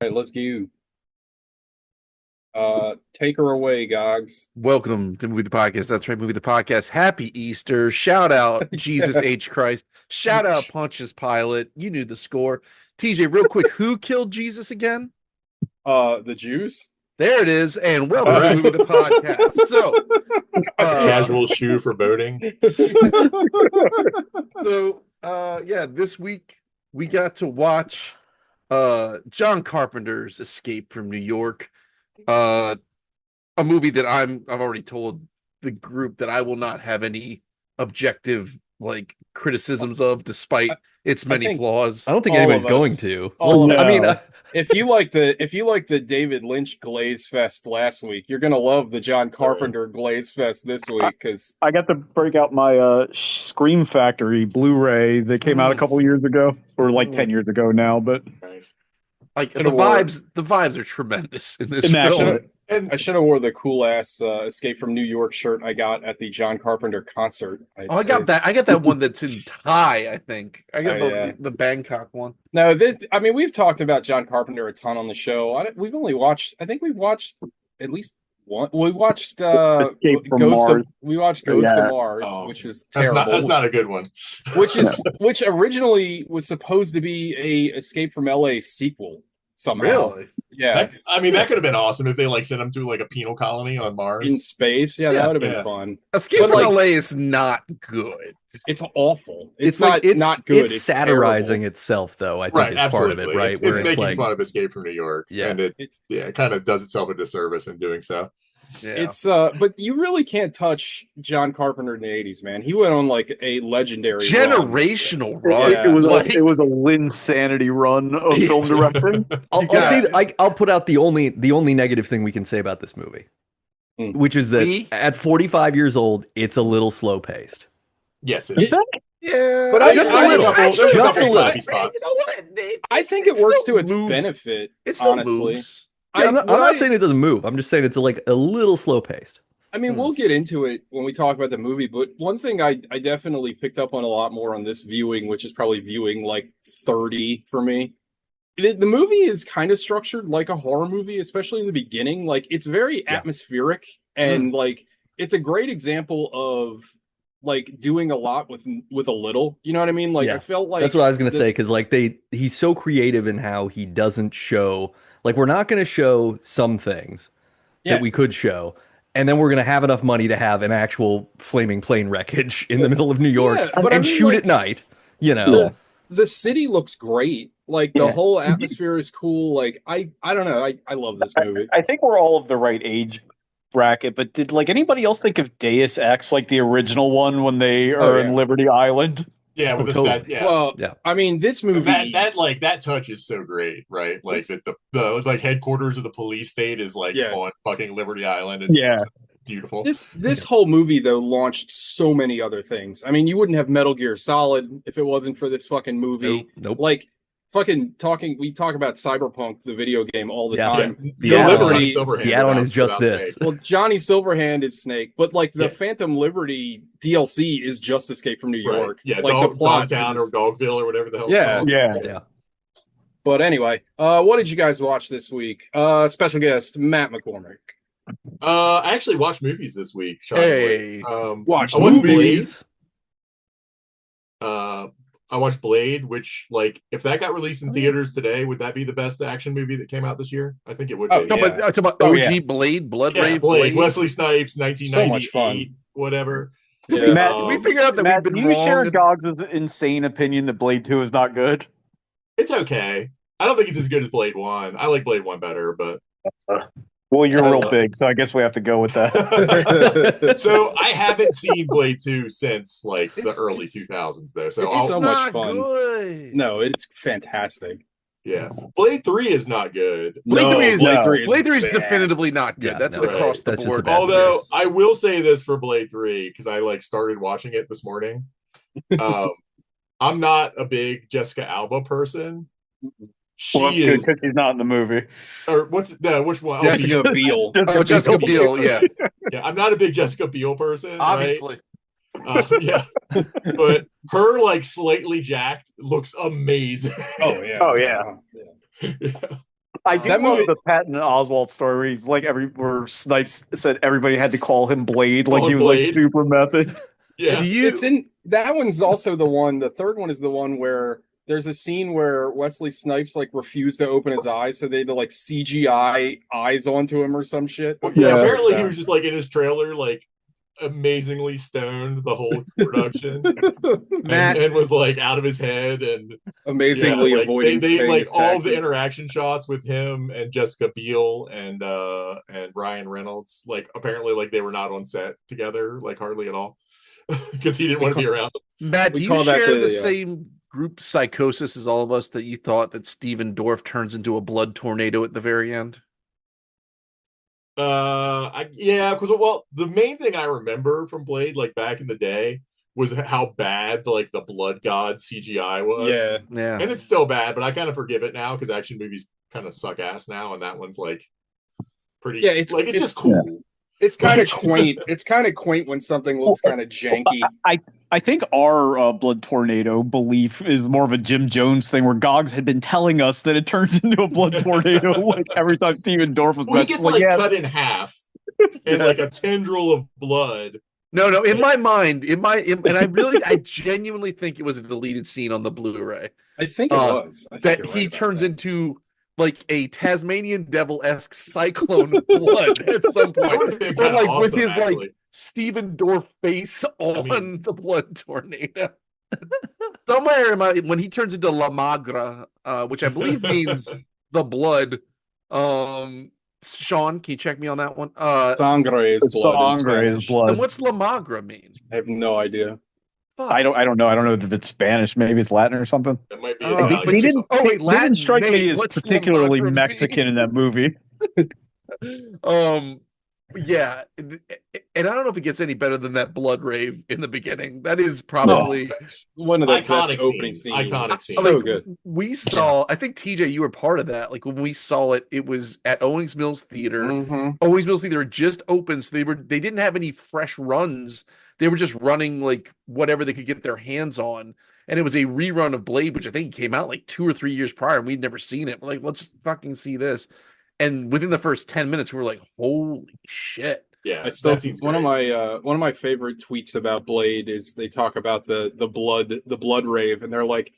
All right, let's go. Take her away, Gogs. Welcome to Movie the Podcast. That's right, Movie the Podcast. Happy Easter. Shout out Jesus H. Christ. Shout out Pontius Pilate. You knew the score. TJ, real quick, who killed Jesus again? The Jews. There it is. And welcome to Movie the Podcast. So, Casual shoe for boating. This week we got to watch John Carpenter's Escape from New York. A movie that I've already told the group that I will not have any objective criticisms of, despite its many flaws. I don't think anybody's going to. If you like the David Lynch Glaze Fest last week, you're gonna love the John Carpenter Glaze Fest this week because I got to break out my Scream Factory Blu-ray that came out a couple years ago, or 10 years ago now. But Nice. The vibes are tremendous in this film. I should have wore the cool ass Escape from New York shirt I got at the John Carpenter concert. I got that one that's in Thai, I think. I got the Bangkok one. No, we've talked about John Carpenter a ton on the show. I think we've watched at least one. We watched Escape from Mars. We watched Ghost of Mars, which was terrible. That's not a good one. which originally was supposed to be a Escape from LA sequel somehow. Really? Yeah. That could have been awesome if they sent them to a penal colony on Mars in space. That would have been fun. Escape from LA is not good. It's awful. It's not good. It's satirizing itself, though. I think is part of it, right? It's making fun of Escape from New York, and it kind of does itself a disservice in doing so. Yeah. It's but you really can't touch John Carpenter in the 80s, man. He went on a legendary generational run. It was a Linsanity run of film directing. I'll put out the only negative thing we can say about this movie, which is that at 45 years old, it's a little slow paced. Yes, it is. Yeah, but just a little. I think it works to its benefit. It's still honestly. Moves. I'm not saying it doesn't move. I'm just saying it's a little slow paced. I mean, we'll get into it when we talk about the movie, but one thing I definitely picked up on a lot more on this viewing, which is probably viewing 30 for me. The movie is kind of structured like a horror movie, especially in the beginning. It's very atmospheric and it's a great example of doing a lot with a little. You know what I mean? I felt like that's what I was gonna say, because he's so creative in how he doesn't show. We're not going to show some things that we could show, and then we're going to have enough money to have an actual flaming plane wreckage in the middle of New York and shoot at night. The city looks great. The whole atmosphere is cool. I don't know. I love this movie. I think we're all of the right age bracket, but did anybody else think of Deus Ex, the original one when they are in Liberty Island? Yeah, with I mean, this movie that touch is so great, right? The headquarters of the police state is on fucking Liberty Island. It's beautiful. This whole movie though launched so many other things. I mean, you wouldn't have Metal Gear Solid if it wasn't for this fucking movie. Nope. We talk about Cyberpunk, the video game, all the time. The add-on is just this. Well, Johnny Silverhand is Snake, but the Phantom Liberty DLC is just Escape from New York. Yeah, the plot Dogtown or Dogville or whatever the hell. Yeah. But anyway, what did you guys watch this week? Special guest Matt McCormick. I actually watched movies this week. Hey, watch movies. I watched Blade, which, if that got released in theaters today, would that be the best action movie that came out this year? I think it would be. But OG Blade, Blade, Wesley Snipes, 1998, so much fun. Whatever. Yeah. Matt, we figured out that Matt, we've been you wrong. share Gogs' insane opinion that Blade 2 is not good? It's okay. I don't think it's as good as Blade 1. I like Blade 1 better, but... Well, you're real big, so I guess we have to go with that. So I haven't seen Blade 2 since the early 2000s, though. So it's so much fun. Good. No, it's fantastic. Yeah, Blade 3 is not good. Blade 3 is definitively not good. That's across the board. Although I will say this for Blade 3, because I started watching it this morning. I'm not a big Jessica Alba person. She is because she's not in the movie. Or which one? Jessica Biel. Jessica Biel. Yeah. Yeah, I'm not a big Jessica Biel person. Obviously. Right? But her slightly jacked looks amazing. Oh yeah. Oh yeah. I do That love movie- the Patton Oswalt story where he's like where Snipes said everybody had to call him Blade, like Call he him was like Blade. super method. Yeah. It's in that one's also the one. The third one is the one where there's a scene where Wesley Snipes like refused to open his eyes, so they had to like CGI eyes onto him or some shit. Well, yeah, Yeah. apparently he was just like in his trailer, like amazingly stoned the whole production, Matt, and was like out of his head, and amazingly like, avoiding they paying like his all the taxes. interaction shots with him and Jessica Biel and Ryan Reynolds. Like apparently, like they were not on set together, like hardly at all, because he didn't want to be around. Matt, We do call you that share the, the same group psychosis as all of us that you thought that Steven Dorff turns into a blood tornado at the very end? Yeah, because well, the main thing I remember from Blade, like back in the day, was how bad like the blood god CGI was. Yeah, Yeah. And it's still bad, but I kind of forgive it now because action movies kind of suck ass now, and that one's like pretty. Yeah, it's- like it's it's- just cool. it's kind of Like- quaint. It's kind of quaint when something looks kind of janky. I think our blood tornado belief is more of a Jim Jones thing, where Gogs had been telling us that it turns into a blood tornado like every time Steven Dorff was Well, he mentioned. gets like yeah, cut in half, and like a tendril of blood. No, in my mind, and I genuinely think it was a deleted scene on the Blu-ray I think it was. I think that you're right he about turns that. into like a Tasmanian devil-esque cyclone of blood at some That point. would have been But kind of like awesome, with his actually. like Steven Dorff face on mean- the blood tornado. Somewhere when he turns into La Magra, which I believe means the blood. Sean, can you check me on that one? Sangre is blood. in Sangre is Spanish. blood. And what's La Magra mean? I have no idea. Fuck. I don't know. I don't know if it's Spanish. Maybe it's Latin or something. It might be Oh, Italian. but He you- didn't. oh, wait, he Latin didn't strike name. me as What's La particularly Magra mean? Mexican in that movie. Yeah, and I don't know if it gets any better than that blood rave in the beginning. That is probably That's one of the Iconic best opening scene. scenes. Iconic scene. So like, good. We saw, I think TJ, you were part of that. Like when we saw it, it was at Owings Mills Theater. Mhm. Owings Mills Theater had just opened, so they didn't have any fresh runs. They were just running like whatever they could get their hands on. And it was a rerun of Blade, which I think came out like 2 or 3 years prior, and we'd never seen it. We're like, let's fucking see this. And within the first 10 minutes, we were like, holy shit. Yeah, I still that seems one great. of my favorite tweets about Blade is they talk about the blood rave, and they're like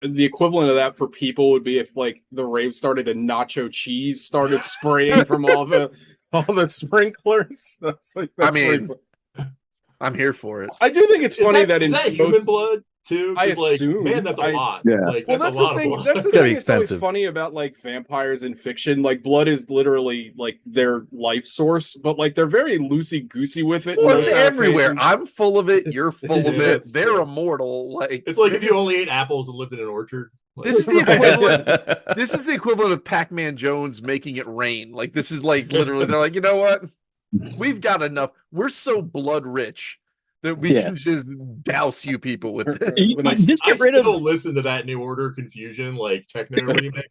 the equivalent of that for people would be if like the rave started and nacho cheese started spraying from all the sprinklers. That's like I that's really mean, fun. I'm here for it. I do think it's funny is that in that human most, blood too? 'Cause, I like, assume. man, that's a I- lot. Yeah. Like, well, that's that's a lot the thing. of blood. That's the Gotta be thing. It's always expensive. funny about like vampires in fiction. Like blood is literally like their life source, but like they're very loosey goosey with it. in Well, it's those everywhere. adaptations. I'm full of it. You're full of Yeah, it. that's They're true. immortal. Like It's like if you only ate apples and lived in an orchard. Like, this is the equivalent. This is the equivalent of Pac-Man Jones making it rain. Like this is like literally. They're like, you know what? We've got enough. We're so blood rich that we Yeah. can just douse you people with this. When I, Just I get rid of- still listen to that New Order Confusion like techno remix.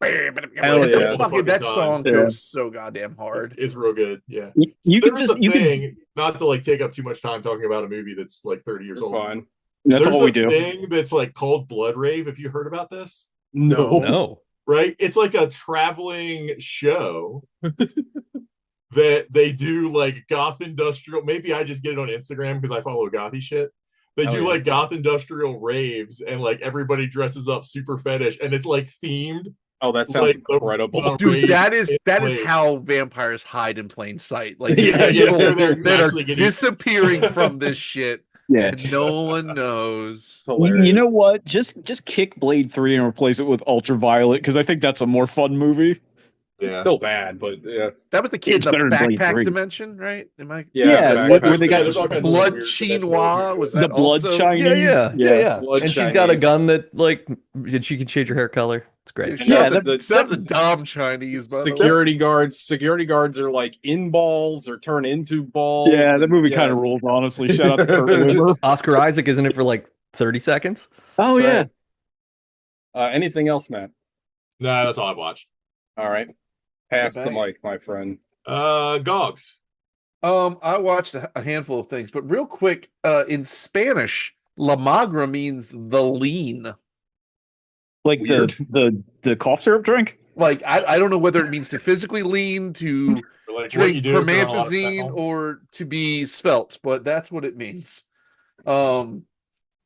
Hell It's a yeah. fucking- that Time. song Yeah. goes so goddamn It's, hard. it's real good. Yeah. You There can is just a thing, not to like take up too much time talking about a movie that's like 30 years old. Fine. That's There's all a we do. thing that's like called Blood Rave. Have you heard about this? No. No. Right? It's like a traveling show that they do like goth industrial. Maybe I just get it on Instagram because I follow gothy shit. They Oh, do yeah. like goth industrial raves and like everybody dresses up super fetish and it's like themed. Oh, that sounds Like, incredible. the- Dude, rave that is Blade. how vampires hide in plain sight. Like Yeah, people they're that are actually getting- disappearing from this shit. Yeah. And no one knows. It's hilarious. You know what? Just kick Blade 3 and replace it with Ultraviolet, because I think that's a more fun movie. It's Yeah. still bad, but yeah. That was the kid It's in the better than Blade backpack 3. dimension, right? Am I? Yeah, backpack where they got- There's all kinds of Blood weird chinois, was that The blood also? Chinese. Yeah. Blood And she's got a Chinese. gun that like she can change her hair color. It's great. And Yeah, the- Except the dumb Chinese, by the way. security guards are like in balls or turn into balls. Yeah, the movie Yeah. kind of rules, honestly. Shout out to Kurt Williver. Oscar Isaac isn't it for like 30 seconds? Oh, That's yeah. right. Anything else, Matt? Nah, that's all I've watched. All right. Pass the Okay. mic, my friend. Gogs. I watched a handful of things, but real quick, in Spanish, La Magra means the lean. Like Weird. the cough syrup drink? Like I don't know whether it means to physically lean, to Like what drink you do if you're on a lot of promethazine, fentanyl. or to be svelte, but that's what it means.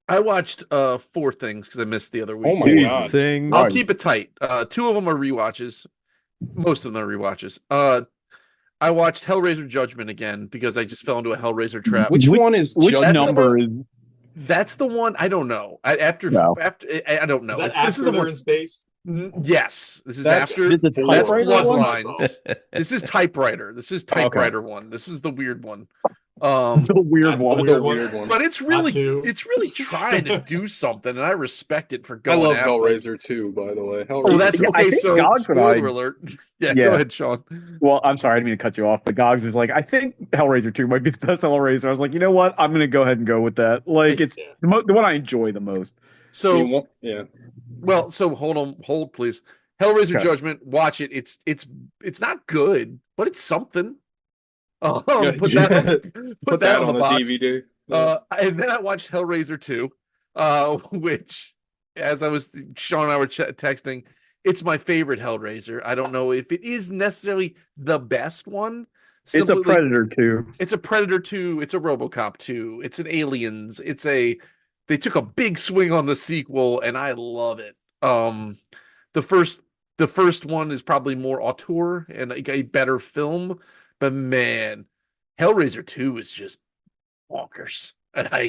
I watched 4 things because I missed the other week. Oh my Jesus. god. Things. I'll keep it tight. 2 of them are rewatches. Most of them are rewatches. I watched Hellraiser Judgment again because I just fell into a Hellraiser trap. Which one is Which Judgment? number is? That's the one. I don't know. I No. don't know. Is that This is after the they're one. in space? Yes, this is That's- after. Is it the That's typewriter plus one? lines. This is typewriter. This is typewriter one. This is the weird one. It's a weird That's one. the weird one. Weird one. But it's Not really two. trying to do something, and I respect it for I going. love after it. Hellraiser 2, by the way. Oh, Hellraiser that's Yeah, I okay. think So Gogs and spoiler I- alert. Yeah, Yeah. go ahead, Sean. Well, I'm sorry, I didn't mean to cut you off, but Gogs is like, I think Hellraiser 2 might be the best Hellraiser. I was like, you know what? I'm going to go ahead and go with that. Like, it's Yeah. the one I enjoy the most. So yeah. well, so hold please. Hellraiser Okay. Judgment, watch it. It's not good, but it's something. Yeah, Put yeah. that put that on the box. DVD. And then I watched Hellraiser 2, which, as I was Sean and I were texting, it's my favorite Hellraiser. I don't know if it is necessarily the best one. It's a Simply, like, Predator 2. it's a Predator 2, it's a RoboCop 2, it's an Aliens, they took a big swing on the sequel and I love it. The first one is probably more auteur and a better film, but man, Hellraiser 2 is just bonkers. And I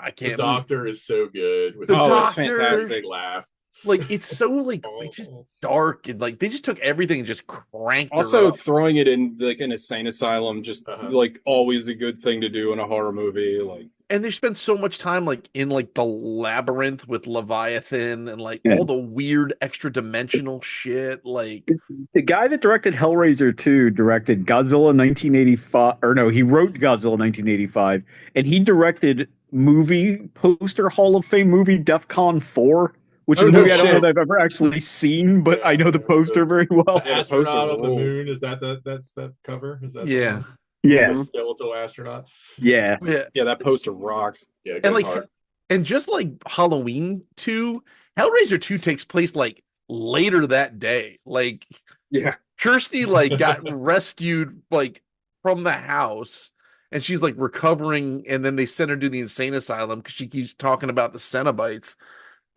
The can't Doctor is so good. With The his Doctor- big fantastic. laugh. like it's so like it's just dark and like they just took everything and just cranked her Also, up. throwing it in like an insane asylum, just Uh-huh. like always a good thing to do in a horror movie. Like, And they spent so much time like in like the labyrinth with Leviathan and like Yeah. all the weird extra dimensional shit. Like The guy that directed Hellraiser 2 directed Godzilla 1985, or no, he wrote Godzilla 1985, and he directed movie poster Hall of Fame movie DEF CON 4, which is Oh, a no movie I don't know shit. that I've ever actually seen, but I know the poster very well. The Yeah, the poster astronaut on the rules. moon, is that's that cover? Is that the yeah, one? Yeah, The skeletal astronaut? yeah. yeah, yeah, that poster rocks. Yeah, it and goes like hard. and just like Halloween 2, Hellraiser 2 takes place like later that day. Like Yeah. Kirsty like got rescued like from the house and she's like recovering and then they send her to the insane asylum because she keeps talking about the Cenobites.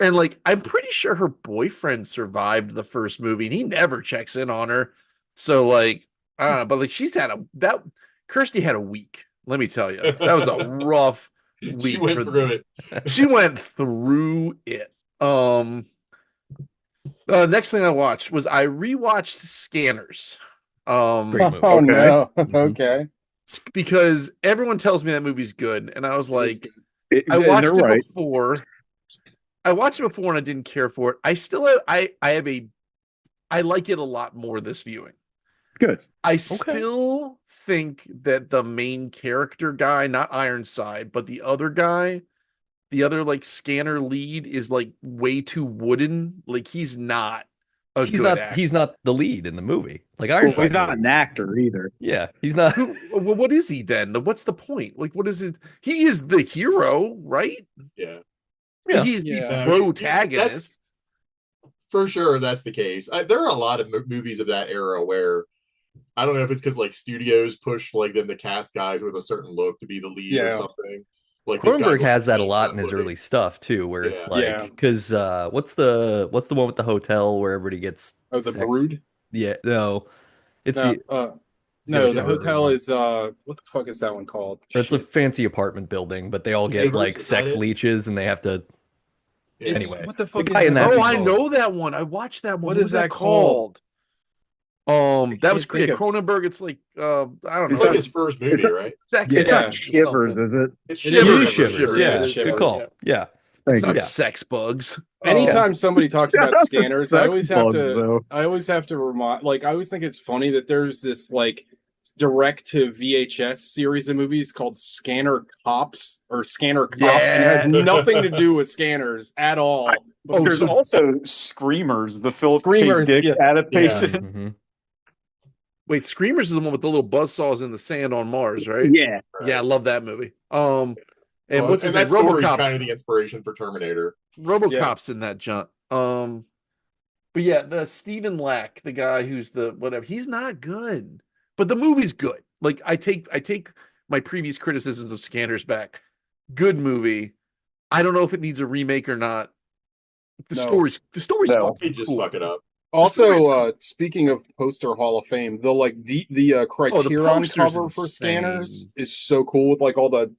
And like I'm pretty sure her boyfriend survived the first movie and he never checks in on her. So like I don't know, but like Kirsty had a week. Let me tell you. That was a rough week. She went through it. She went through it. Next thing I watched was I rewatched Scanners. Great movie. Oh Okay. no. Mhm. Okay. Because everyone tells me that movie's good, and I was like, I And watched they're it right. before. I watched it before and I didn't care for it. I still have I like it a lot more this viewing. Good. I still think that the main character guy, not Ironside, but the other guy, the other like scanner lead is like way too wooden. Like he's not a He's good not. actor. He's not the lead in the movie. Like Well, Ironside's he's not the an lead. actor either. Yeah, he's not. Well, what is he then? What's the point? Like, what is his? He is the hero, right? Yeah. Yeah. He's the Yeah. protagonist. That's for sure. That's the case. There are a lot of movies of that era where I don't know if it's because like studios push like them to cast guys with a certain look to be the lead or Yeah. something. Like this guy's Cronenberg like has that a changed lot that in his look. early stuff too, where it's Yeah. like Yeah. because what's the one with the hotel where everybody gets Oh, the sex- Brood? Yeah, no, it's No, the no, Yeah, the yeah, hotel right. is what the fuck is that one called? or it's a Shit. fancy apartment building, but they all get Neighbors, like is sex that it? leeches and they have to. Yeah. It's- anyway, what the fuck guy is in that that's Oh, movie I called? know that one. I watched that one. What What is is that that called? That can't was think yeah, of- Cronenberg. It's like I don't know. It's like his first movie, right? sex Yeah. It's bugs not or Shivers, something. is it? It's It is It is Shivers, Shivers. yeah, Yeah, it is good Shivers, call. yeah. Yeah, It's Thank not you. sex bugs. Anytime somebody talks Shout about out to scanners, I sex always have bugs, to though. remind, like, I always think it's funny that there's this like direct to VHS series of movies called Scanner Cops or Scanner Cop, and it has Yeah. nothing to do with scanners at all. Oh, There's so- also Screamers, the Philip K. Screamers, Dick yeah. adaptation. mhm. Wait, Screamers is the one with the little buzzsaws in the sand on Mars, right? Yeah. Yeah, I love that movie. And Well, what's his name? that story's RoboCop. kind of the inspiration for Terminator. RoboCop's in that junk. But yeah, the Stephen Lack, the guy who's the whatever, he's not good. But the movie's good. Like I take my previous criticisms of Scanners back. Good movie. I don't know if it needs a remake or not. The No. story's No. fucking He just cool. fuck it up. Also, speaking of poster Hall of Fame, the Criterion poster's cover for Scanners insane. is so cool with like all the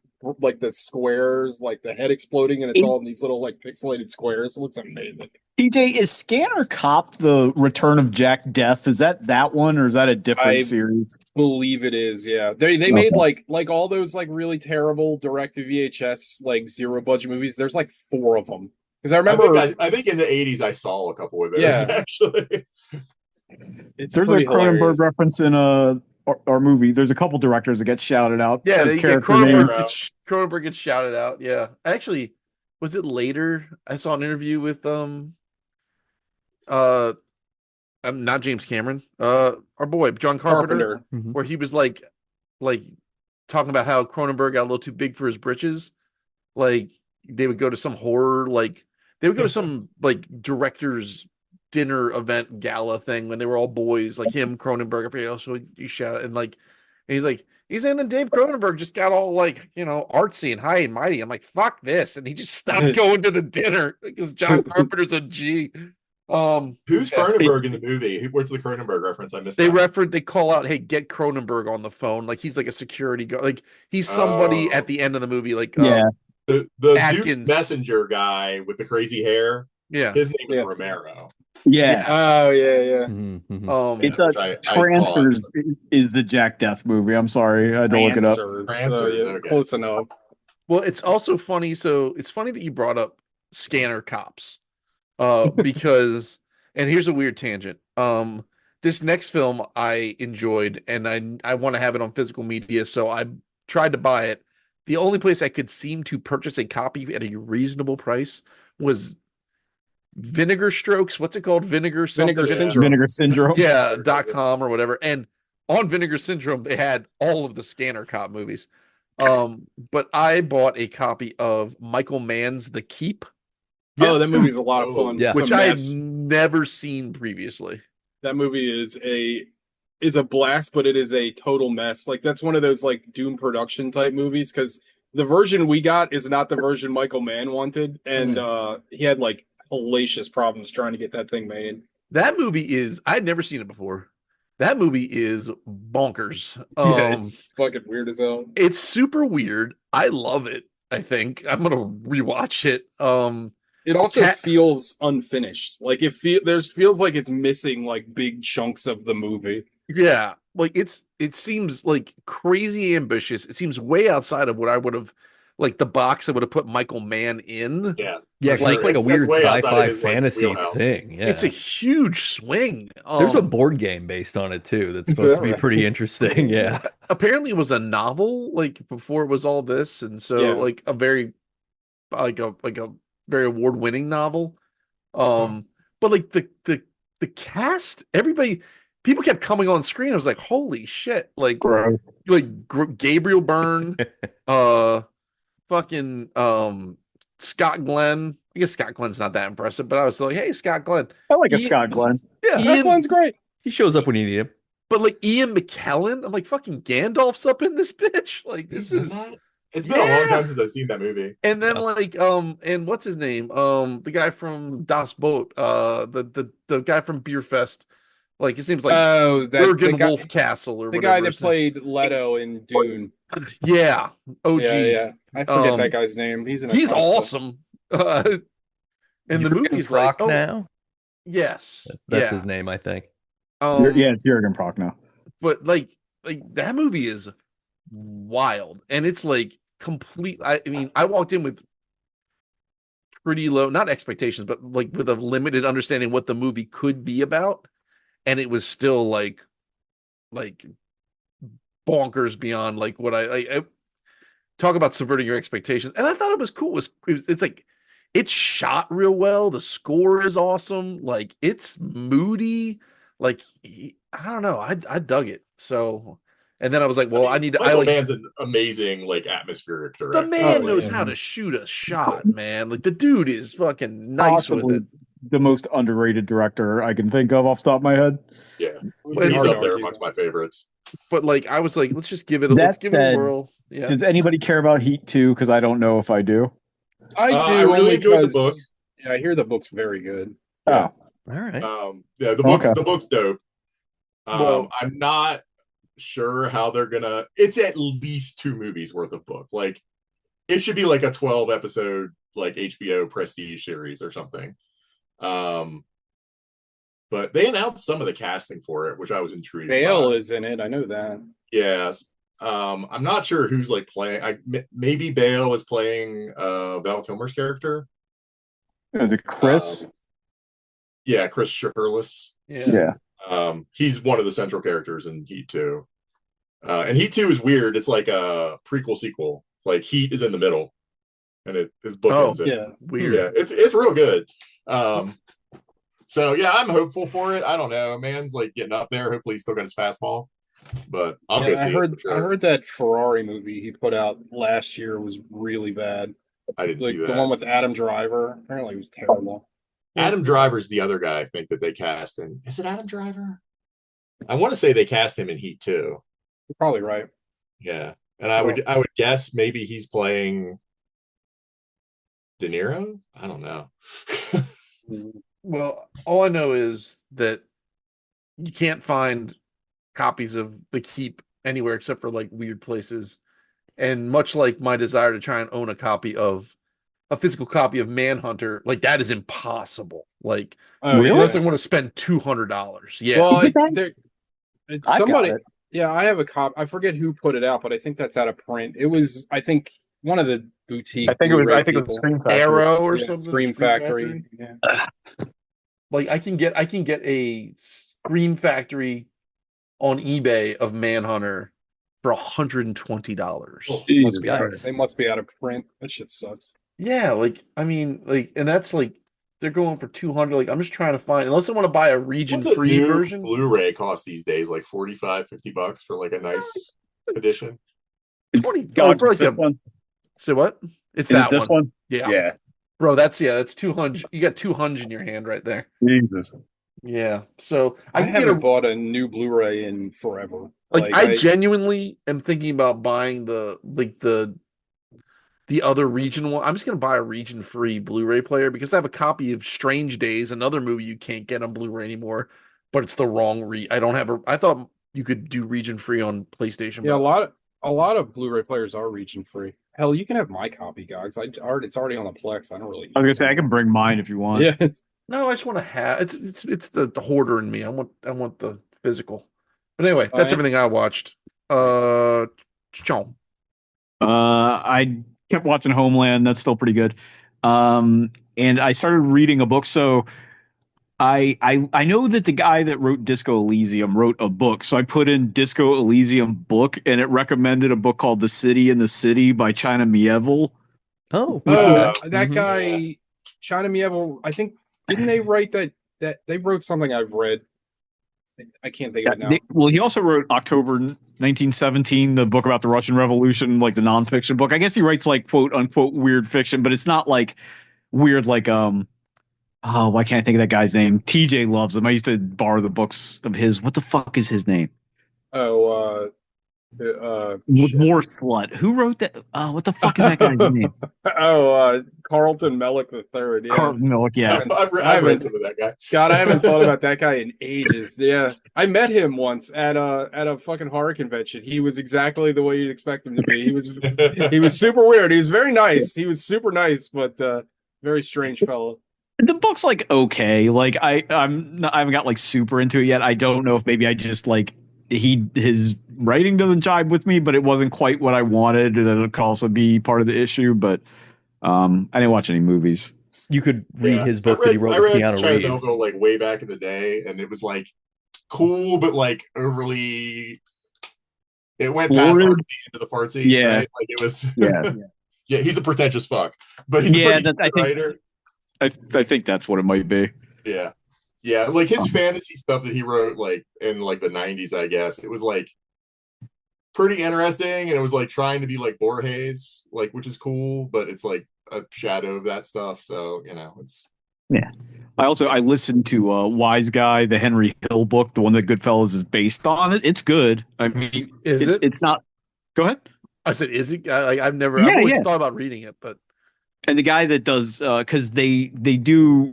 squares, like the head exploding, and it's all in these little like pixelated squares. It looks amazing. TJ, is Scanner Cop the Return of Jack Death? Is that one, or is that a different I- series? Believe it is, yeah. They made like all those like really terrible direct to VHS like zero budget movies. There's like 4 of them because I remember I think in the 80s I saw a couple of those Yeah. actually. it's There's a pretty Cronenberg hilarious. reference in our movie. There's a couple directors that get shouted out Yeah, as they, character Cronenberg, names. Cronenberg gets shouted out. Yeah, actually, was it later? I saw an interview with not James Cameron, our boy John Carpenter, Carpenter. where he was like talking about how Cronenberg got a little too big for his britches. Like they would go to some horror, like they would go to some like director's dinner event gala thing when they were all boys, like him, Cronenberg. I forget also you shout and like, and he's like, and then Dave Cronenberg just got all like, artsy and high and mighty. I'm like, fuck this, and he just stopped going to the dinner because John Carpenter's a G. Who's Yeah. Cronenberg in the movie? What's the Cronenberg reference? I missed They that. they call out, hey, get Cronenberg on the phone. Like he's like a security guard. Like he's somebody Oh. at the end of the movie. Like Yeah. The Duke's Atkins. messenger guy with the crazy hair. yeah. His name is Yeah. Romero. Yeah. Oh yeah. It's which I Trancers is the Jack Death movie. I'm sorry, I had to look it up. Prancers, Yeah, okay. close enough. Well, it's also funny. So it's funny that you brought up Scanner Cops, because, and here's a weird tangent. This next film I enjoyed, and I want to have it on physical media, so I tried to buy it. The only place I could seem to purchase a copy at a reasonable price was Vinegar Strokes. What's it called? Vinegar Vinegar something? Syndrome. Vinegar Syndrome. Yeah, .com or whatever. And on Vinegar Syndrome, they had all of the Scanner Cop movies. But I bought a copy of Michael Mann's The Keep, Oh, that movie's a lot of fun. Yeah. It's a which I had mess. never seen previously. That movie is a blast, but it is a total mess. Like that's one of those like Doom production type movies because the version we got is not the version Michael Mann wanted, and he had like hellacious problems trying to get that thing made. That movie is, I'd never seen it before. That movie is bonkers. Yeah, it's fucking weird as hell. It's super weird. I love it. I think I'm gonna rewatch it. It also Cat- feels unfinished. Like it feels like it's missing like big chunks of the movie. Yeah, like it seems like crazy ambitious. It seems way outside of what I would have, like the box I would have put Michael Mann in. Yeah. Yeah, 'cause Like, it's like a that's weird way outside of sci-fi his, like, fantasy wheelhouse. thing. Yeah. It's a huge swing. There's a Um, board game based on it too that's Is supposed that to be right? pretty interesting. Yeah. apparently it was a novel like before it was all this, and so Yeah. like a very very award-winning novel. But like the cast, everybody, people kept coming on screen. I was like, holy shit! Like Gabriel Byrne, fucking Scott Glenn. I guess Scott Glenn's not that impressive, but I was like, hey, Scott Glenn. I like a Ian- Scott Glenn. Yeah, That one's great. He shows up when you need him. but like Ian McKellen, I'm like, fucking Gandalf's up in this bitch. Like this is. It's been a long Yeah. time since I've seen that movie. And then like and what's his name? The guy from Das Boot, the guy from Beer Fest. Like his name's like Oh, Bergen the guy, Wolf Castle or the whatever guy that his name- played Leto in Dune. Yeah, OG. Yeah. I forget Um, that guy's name. He's in a He's ton of stuff. awesome. And the Jürgen movie's like, Prochnow? oh, yes. That's yeah. his name, I think. It's Jurgen Prochnow. But like that movie is wild. And it's like complete. I mean, I walked in with pretty low, not expectations, but like with a limited understanding what the movie could be about. And it was still like bonkers beyond like what I talk about subverting your expectations. And I thought it was cool. It's like, it's shot real well. The score is awesome. Like it's moody. Like, I don't know. I dug it. So, and then I was like, well, I need to, Michael Mann's an amazing, like, atmospheric director. the man Oh, knows yeah. how to shoot a shot, man. Like the dude is fucking nice with it. the most underrated director I can think of off the top of my head. Yeah, Well, he's hard up to there argue amongst that. my favorites. But like, I was like, let's just give it. That Let's give it a said, whirl. Yeah. Does anybody care about Heat 2? Because I don't know if I do. I do. I really only enjoyed the 'cause- book. Yeah, I hear the book's very good. Yeah. Oh, All right. Yeah, Okay. the book's dope. Well- I'm not sure how they're gonna. It's at least 2 movies worth of book. Like, it should be like a 12 episode like HBO prestige series or something. But they announced some of the casting for it, which I was intrigued Bale by. is in it. I know that. Yes. I'm not sure who's like playing. Maybe Bale is playing Val Kilmer's character. is it Chris? Yeah, Chris Shirless. Yeah. He's one of the central characters in Heat 2. And Heat 2 is weird. It's like a prequel sequel. Like, Heat is in the middle, and it's bookends it. Yeah. Weird. Yeah, it's real good. So yeah, I'm hopeful for it. I don't know. Man's like getting up there. Hopefully he's still got his fastball. But I'll go Yeah, see I heard. it for sure. I heard that Ferrari movie he put out last year was really bad. I didn't Like see the that. one with Adam Driver. Apparently, it was terrible. Adam Driver's the other guy I think that they cast in. Is it Adam Driver? I want to say they cast him in Heat 2. You're probably right. Yeah. And I would guess maybe he's playing De Niro? I don't know. Well, all I know is that you can't find copies of The Keep anywhere except for like weird places. And much like my desire to try and own a physical copy of Manhunter, like that is impossible. Like, Oh, Really? unless I want to spend $200. Yeah. Well, But that's- it's I got somebody. it. Yeah, I have a cop. I forget who put it out, but I think that's out of print. It was, I think, one of the boutique. I think it was. Blu-ray I think it was people. Scream Factory. Arrow or Yeah, something. Scream Factory. Yeah. Like I can get a Scream Factory on eBay of Manhunter for $120. Oh, Jesus must be out of- Christ. they must be out of print. That shit sucks. Yeah, like I mean, like, and that's like they're going for 200. Like I'm just trying to find, unless I want to buy a region What's a free new version. Blu-ray cost these days? Like $45-$50 for like a nice edition. It's 20 God, for like this a- one. So what? It's Is it that this one. one? Yeah. Yeah. Bro, that's 200. You got 200 in your hand right there. Jesus. Yeah. So I I can get haven't a bought a new Blu-ray in forever. like I genuinely am thinking about buying the other region one. I'm just gonna buy a region free Blu-ray player because I have a copy of Strange Days, another movie you can't get on Blu-ray anymore, but it's the wrong I don't have a I thought you could do region free on PlayStation. Yeah, but a lot of Blu-ray players are region free. Hell, you can have my copy, guys. It's already on the Plex. I don't really. I was gonna say I can bring mine if you want. Yeah, no, I just want to have it's the hoarder in me. I want the physical. But anyway, that's yeah. everything I watched. Chom. I kept watching Homeland. That's still pretty good. And I started reading a book. So I know that the guy that wrote Disco Elysium wrote a book. So I put in Disco Elysium book, and it recommended a book called The City in the City by China Mieville. Oh, that Mhm. guy, China Mieville. I think didn't they write that they wrote something I've read. I can't think of it now. Well, he also wrote October 1917, the book about the Russian Revolution, like the nonfiction book. I guess he writes like quote unquote weird fiction, but it's not like weird like oh, why can't I think of that guy's name? TJ loves him. I used to borrow the books of his. What the fuck is his name? Oh, War Slut. Who wrote that? What the fuck is that guy's name? Carlton Mellick III. Yeah. Carlton Milk. Yeah. I've read some of that guy. God, I haven't thought about that guy in ages. Yeah, I met him once at a fucking horror convention. He was exactly the way you'd expect him to be. He was super weird. He was very nice. He was super nice, but very strange fellow. The book's like okay. Like I haven't got like super into it yet. I don't know if maybe I just like his writing doesn't jibe with me, but it wasn't quite what I wanted. That could also be part of the issue. But I didn't watch any movies. You could read Yeah. his book I that he wrote I with read Keanu China Reeves. Melville like way back in the day, and it was like cool, but like overly. It went past Florid. artsy into the fartsy. Yeah. Right? Like it was. Yeah. Yeah, he's a pretentious fuck, but he's Yeah, a pretty I good think- writer. I think that's what it might be. Yeah. Yeah. Like his fantasy stuff that he wrote like in like the 90s, I guess. It was like pretty interesting, and it was like trying to be like Borges, like which is cool, but it's like a shadow of that stuff. So, it's I listened to Wise Guy, the Henry Hill book, the one that Goodfellas is based on. It's good. I mean, Is it? it's not. Go ahead. I said, is it? I've Yeah, always yeah. thought about reading it, but And the guy that does because they do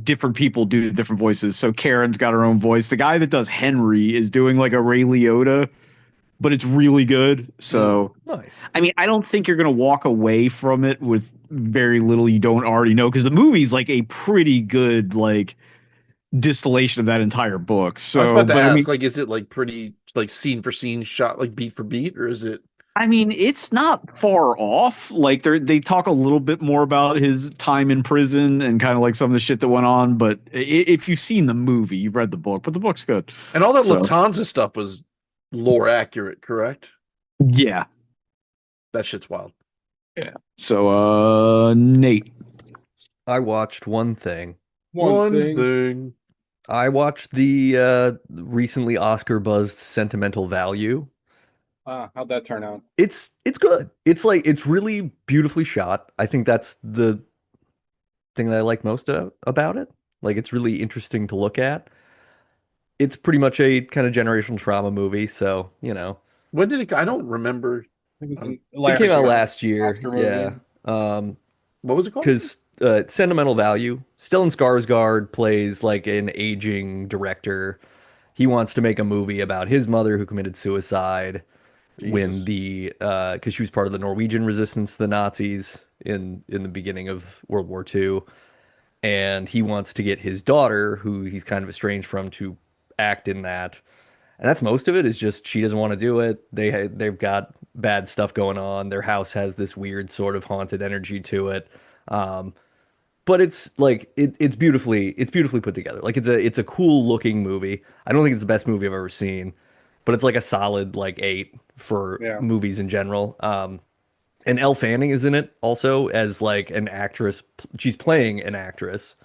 different people do different voices. So Karen's got her own voice. The guy that does Henry is doing like a Ray Liotta, but it's really good. So Nice. I mean, I don't think you're gonna walk away from it with very little you don't already know, because the movie's like a pretty good like distillation of that entire book. So I was about to but ask, I mean, like, is it like pretty like scene for scene shot, like beat for beat, or is it? it's not far off. Like they talk a little bit more about his time in prison and kind of like some of the shit that went on. But if you've seen the movie, you've read the book, but the book's good. And all that So- Lufthansa stuff was lore accurate, correct? Yeah. That shit's wild. So Nate. I watched one thing. One thing. thing. I watched the recently Oscar buzzed Sentimental Value. How'd that turn out? It's good. It's like it's really beautifully shot. I think that's the thing that I like most about it. Like it's really interesting to look at. It's pretty much a kind of generational trauma movie, so you know. When did it? I don't remember. It was It came out last year. Oscar movie. Yeah. What was it called? Because Sentimental Value, Stellan Skarsgård plays like an aging director. He wants to make a movie about his mother who committed suicide when Jesus. because she was part of the Norwegian resistance to the Nazis in the beginning of World War II, and he wants to get his daughter, who he's kind of estranged from, to act in that. And that's most of it. Is just she doesn't want to do it. They've got bad stuff going on. Their house has this weird sort of haunted energy to it. But it's like it's beautifully put together. Like it's a cool looking movie. I don't think it's the best movie I've ever seen, but it's like a solid like 8 for Yeah. movies in general. And Elle Fanning is in it also as like an actress. She's playing an actress,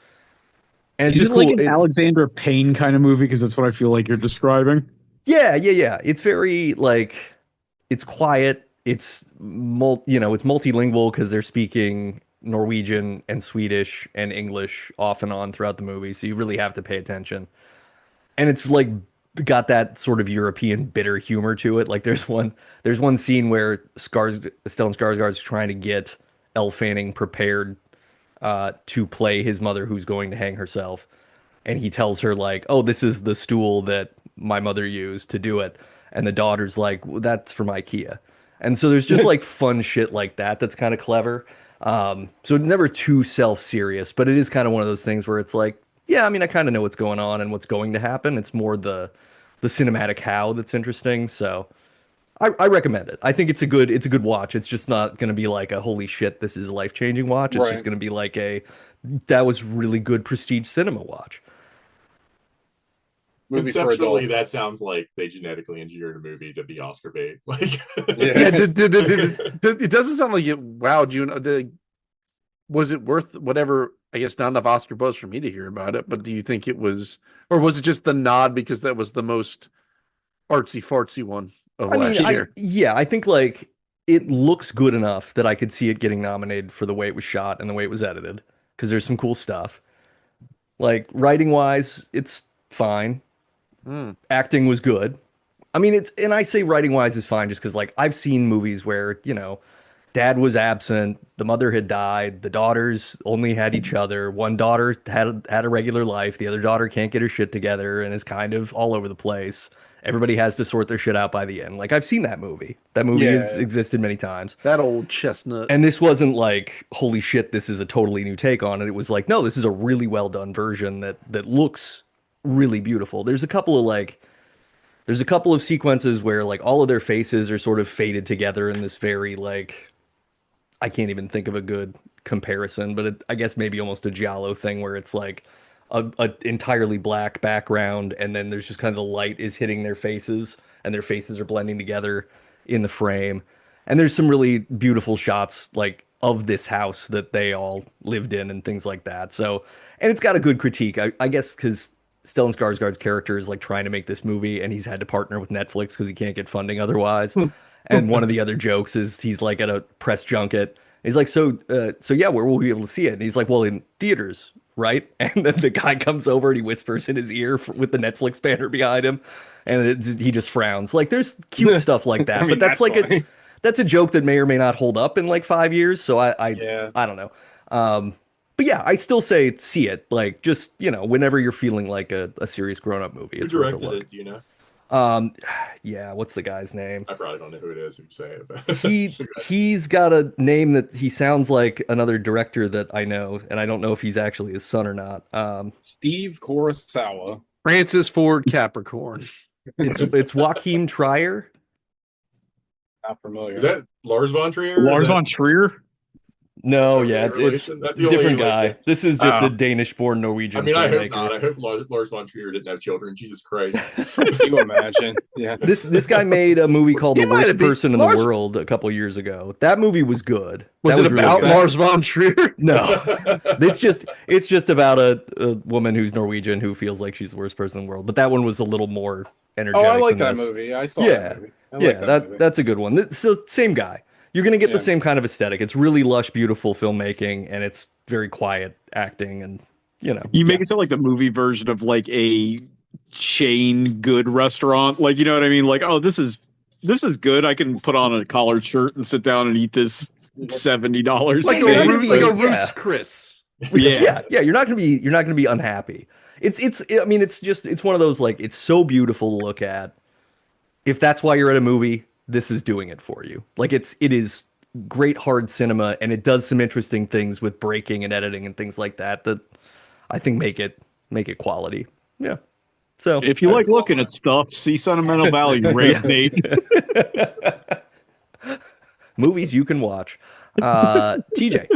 and it's Is just it like cool. an It's- Alexandra Payne kind of movie? Because that's what I feel like you're describing. Yeah. It's very like it's quiet. It's it's multilingual because they're speaking Norwegian and Swedish and English off and on throughout the movie, so you really have to pay attention. And it's like got that sort of European bitter humor to it. Like there's one scene where Stellan Skarsgård's trying to get Elle Fanning prepared to play his mother who's going to hang herself. And he tells her like, "Oh, this is the stool that my mother used to do it." And the daughter's like, well, "That's from IKEA." And so there's just like fun shit like that that's kind of clever. So it's never too self-serious, but it is kind of one of those things where it's like, yeah, I mean, I kind of know what's going on and what's going to happen. It's more the cinematic how that's interesting. So I recommend it. I think it's a good watch. It's just not going to be like a holy shit, this is a life-changing watch. It's Right. just going to be like that was really good prestige cinema watch. Movie for Conceptually, adults. that sounds like they genetically engineered a movie to be Oscar bait. Like, Yeah. Yeah, Yes. it doesn't sound like it wowed you. Was it worth whatever? I guess not enough Oscar buzz for me to hear about it, but do you think it was, or was it just the nod because that was the most artsy fartsy one of last year? Yeah, I think like it looks good enough that I could see it getting nominated for the way it was shot and the way it was edited because there's some cool stuff. Like writing wise, it's fine. Acting was good. I mean, and I say writing wise is fine just because like I've seen movies where, dad was absent, the mother had died, the daughters only had each other. One daughter had a regular life, the other daughter can't get her shit together and is kind of all over the place. Everybody has to sort their shit out by the end. Like I've seen that movie. That movie has Yeah. existed many times. That old chestnut. And this wasn't like, holy shit, this is a totally new take on it. It was like, no, this is a really well done version that looks really beautiful. There's a couple of sequences where like all of their faces are sort of faded together in this very like I can't even think of a good comparison, but I guess maybe almost a Giallo thing where it's like a entirely black background and then there's just kind of the light is hitting their faces and their faces are blending together in the frame. And there's some really beautiful shots like of this house that they all lived in and things like that. So, and it's got a good critique, I guess, because Stellan Skarsgård's character is like trying to make this movie and he's had to partner with Netflix because he can't get funding otherwise. And one of the other jokes is he's like at a press junket. He's like, so yeah, where will we be able to see it? And he's like, well, in theaters. right? And then the guy comes over and he whispers in his ear with the Netflix banner behind him, and he just frowns. Like there's cute stuff like that, I mean, but that's like funny. that's a joke that may or may not hold up in like 5 years. So Yeah. I don't know. But yeah, I still say see it. Like just whenever you're feeling like a serious grown up movie, Who it's worth a directed look. it? Do you know? Yeah, what's the guy's name? I probably don't know who it is if you say it. But He's got a name that he sounds like another director that I know, and I don't know if he's actually his son or not. Steve Kurosawa. Francis Ford Capricorn. It's Joachim Trier. Not familiar. is that Lars von Trier? Lars Is that- von Trier. No, Is that yeah, any it's relation? That's the different only, guy. like, This is just Oh. a Danish-born Norwegian I mean, I hope filmmaker. not. I hope Lars von Trier didn't have children. Jesus Christ. Can you imagine? Yeah. This guy made a movie called He The might Worst have been- Person in Lars- the World a couple years ago. That movie was good. Was That it really about good. Lars von Trier? No, it's just about a woman who's Norwegian who feels like she's the worst person in the world. But that one was a little more Oh, energetic. I like than that this. movie. I saw Yeah. that movie. I Yeah, like that movie. that's a good one. So same guy. You're gonna get Yeah. the same kind of aesthetic. It's really lush, beautiful filmmaking, and it's very quiet acting, and You make it sound like the movie version of like a chain good restaurant. Like, you know what I mean? Like, oh, this is good. I can put on a collared shirt and sit down and eat this $70. Like Yeah, a, Ru- like a yeah. Ruth's Chris. yeah. You're not gonna be unhappy. I mean, it's one of those like it's so beautiful to look at. If that's why you're at a movie, this is doing it for you. Like it is great hard cinema, and it does some interesting things with breaking and editing and things like that I think make it quality. Yeah. So If you like looking at stuff, see Sentimental Valley, Rape Bait. movies you can watch. TJ.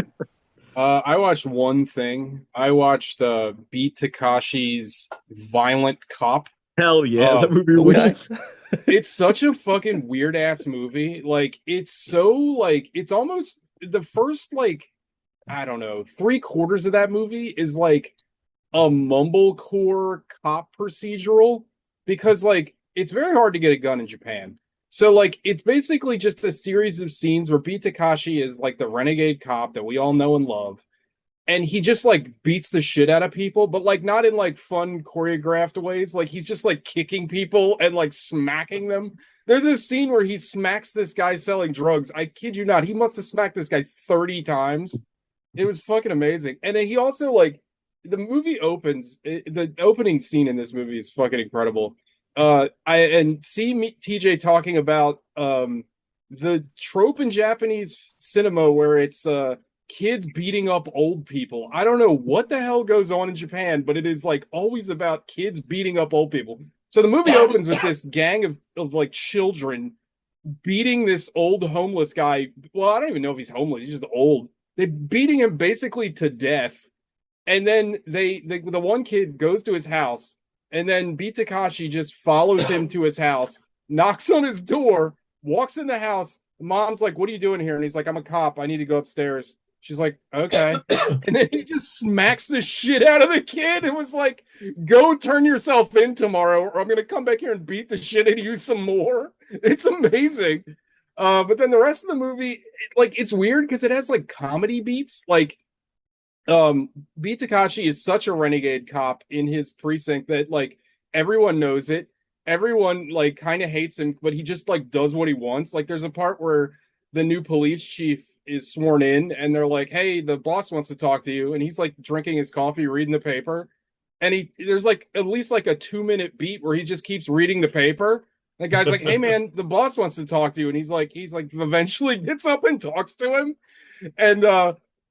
I watched one thing. I watched Beat Takashi's Violent Cop. Hell yeah, Oh, that movie okay. was. It's such a fucking weird ass movie. Like it's so like it's almost the first like I don't know 3/4 of that movie is like a mumblecore cop procedural because like it's very hard to get a gun in Japan. So like it's basically just a series of scenes where Beat Takashi is like the renegade cop that we all know and love. And he just like beats the shit out of people, but like not in like fun choreographed ways. Like he's just like kicking people and like smacking them. There's a scene where he smacks this guy selling drugs. I kid you not. He must have smacked this guy 30 times. It was fucking amazing. And then he also like the movie opens. The opening scene in this movie is fucking incredible. TJ talking about the trope in Japanese cinema where it's kids beating up old people. I don't know what the hell goes on in Japan, but it is like always about kids beating up old people. So the movie opens with this gang of like children beating this old homeless guy. Well, I don't even know if he's homeless. He's just old. They're beating him basically to death. And then the one kid goes to his house, and then Beat Takashi just follows him to his house, knocks on his door, walks in the house. Mom's like, "What are you doing here?" And he's like, "I'm a cop. I need to go upstairs." She's like, "Okay." And then he just smacks the shit out of the kid and was like, "Go turn yourself in tomorrow, or I'm going to come back here and beat the shit out of you some more." It's amazing. But then the rest of the movie, it's weird because it has like comedy beats. Like, Beat Takashi is such a renegade cop in his precinct that like everyone knows it. Everyone like kind of hates him, but he just like does what he wants. Like there's a part where the new police chief is sworn in and they're like, "Hey, the boss wants to talk to you." And he's like drinking his coffee, reading the paper. And there's like at least like a 2-minute beat where he just keeps reading the paper. The guy's like, "Hey man, the boss wants to talk to you." And he's like eventually gets up and talks to him. And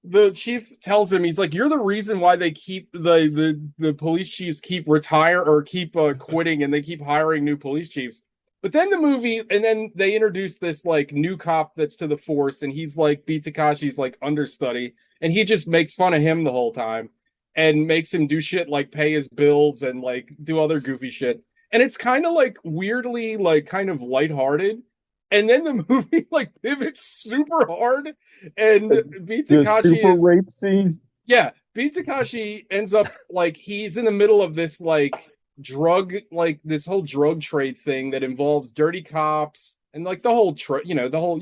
the chief tells him, he's like, "You're the reason why they keep the police chiefs keep quitting and they keep hiring new police chiefs." But then then they introduce this like new cop that's to the force, and he's like Beat Takashi's like understudy, and he just makes fun of him the whole time and makes him do shit like pay his bills and like do other goofy shit. And it's kind of like weirdly like kind of lighthearted. And then the movie like pivots super hard, and Beat The Takashi super is rape scene. yeah. Beat Takashi ends up like he's in the middle of this like this whole drug trade thing that involves dirty cops and like the whole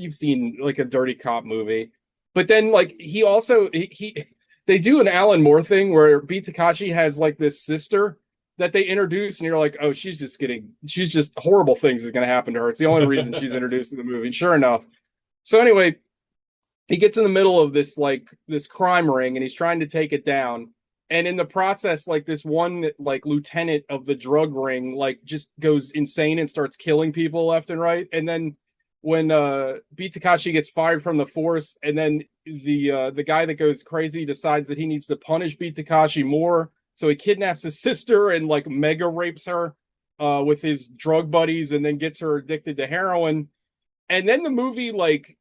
you've seen like a dirty cop movie. But then like he also he they do an Alan Moore thing where Beat Takashi has like this sister that they introduce, and you're like, oh, she's just horrible things is going to happen to her. It's the only reason she's introduced in the movie. And sure enough. So anyway, he gets in the middle of this crime ring and he's trying to take it down. And in the process, like this one like lieutenant of the drug ring like just goes insane and starts killing people left and right. And then when Beat Takashi gets fired from the force, and then the guy that goes crazy decides that he needs to punish Beat Takashi more. So he kidnaps his sister and like mega rapes her with his drug buddies, and then gets her addicted to heroin. And then the movie like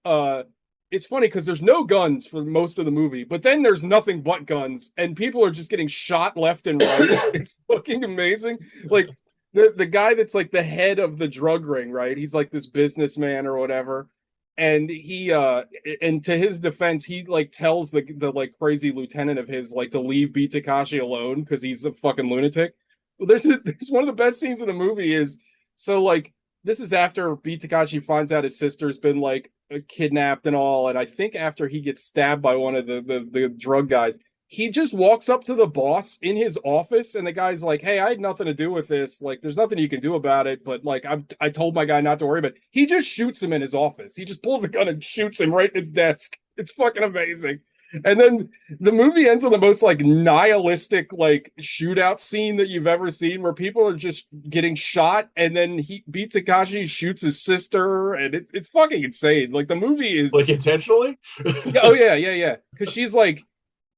it's funny because there's no guns for most of the movie, but then there's nothing but guns, and people are just getting shot left and right. It's fucking amazing. Like the guy that's like the head of the drug ring, right? He's like this businessman or whatever. And he and to his defense, he like tells the like crazy lieutenant of his like to leave Beat Takashi alone because he's a fucking lunatic. Well, there's one of the best scenes in the movie is so like this is after Beat Takashi finds out his sister's been like kidnapped and all, and I think after he gets stabbed by one of the drug guys, he just walks up to the boss in his office, and the guy's like, hey, I had nothing to do with this. Like, there's nothing you can do about it. But like, I told my guy not to worry about it. He just shoots him in his office. He just pulls a gun and shoots him right in his desk. It's fucking amazing. And then the movie ends on the most like nihilistic like shootout scene that you've ever seen, where people are just getting shot, and then Beat Takashi shoots his sister, and it's fucking insane. Like the movie is like intentionally. yeah. Because she's like,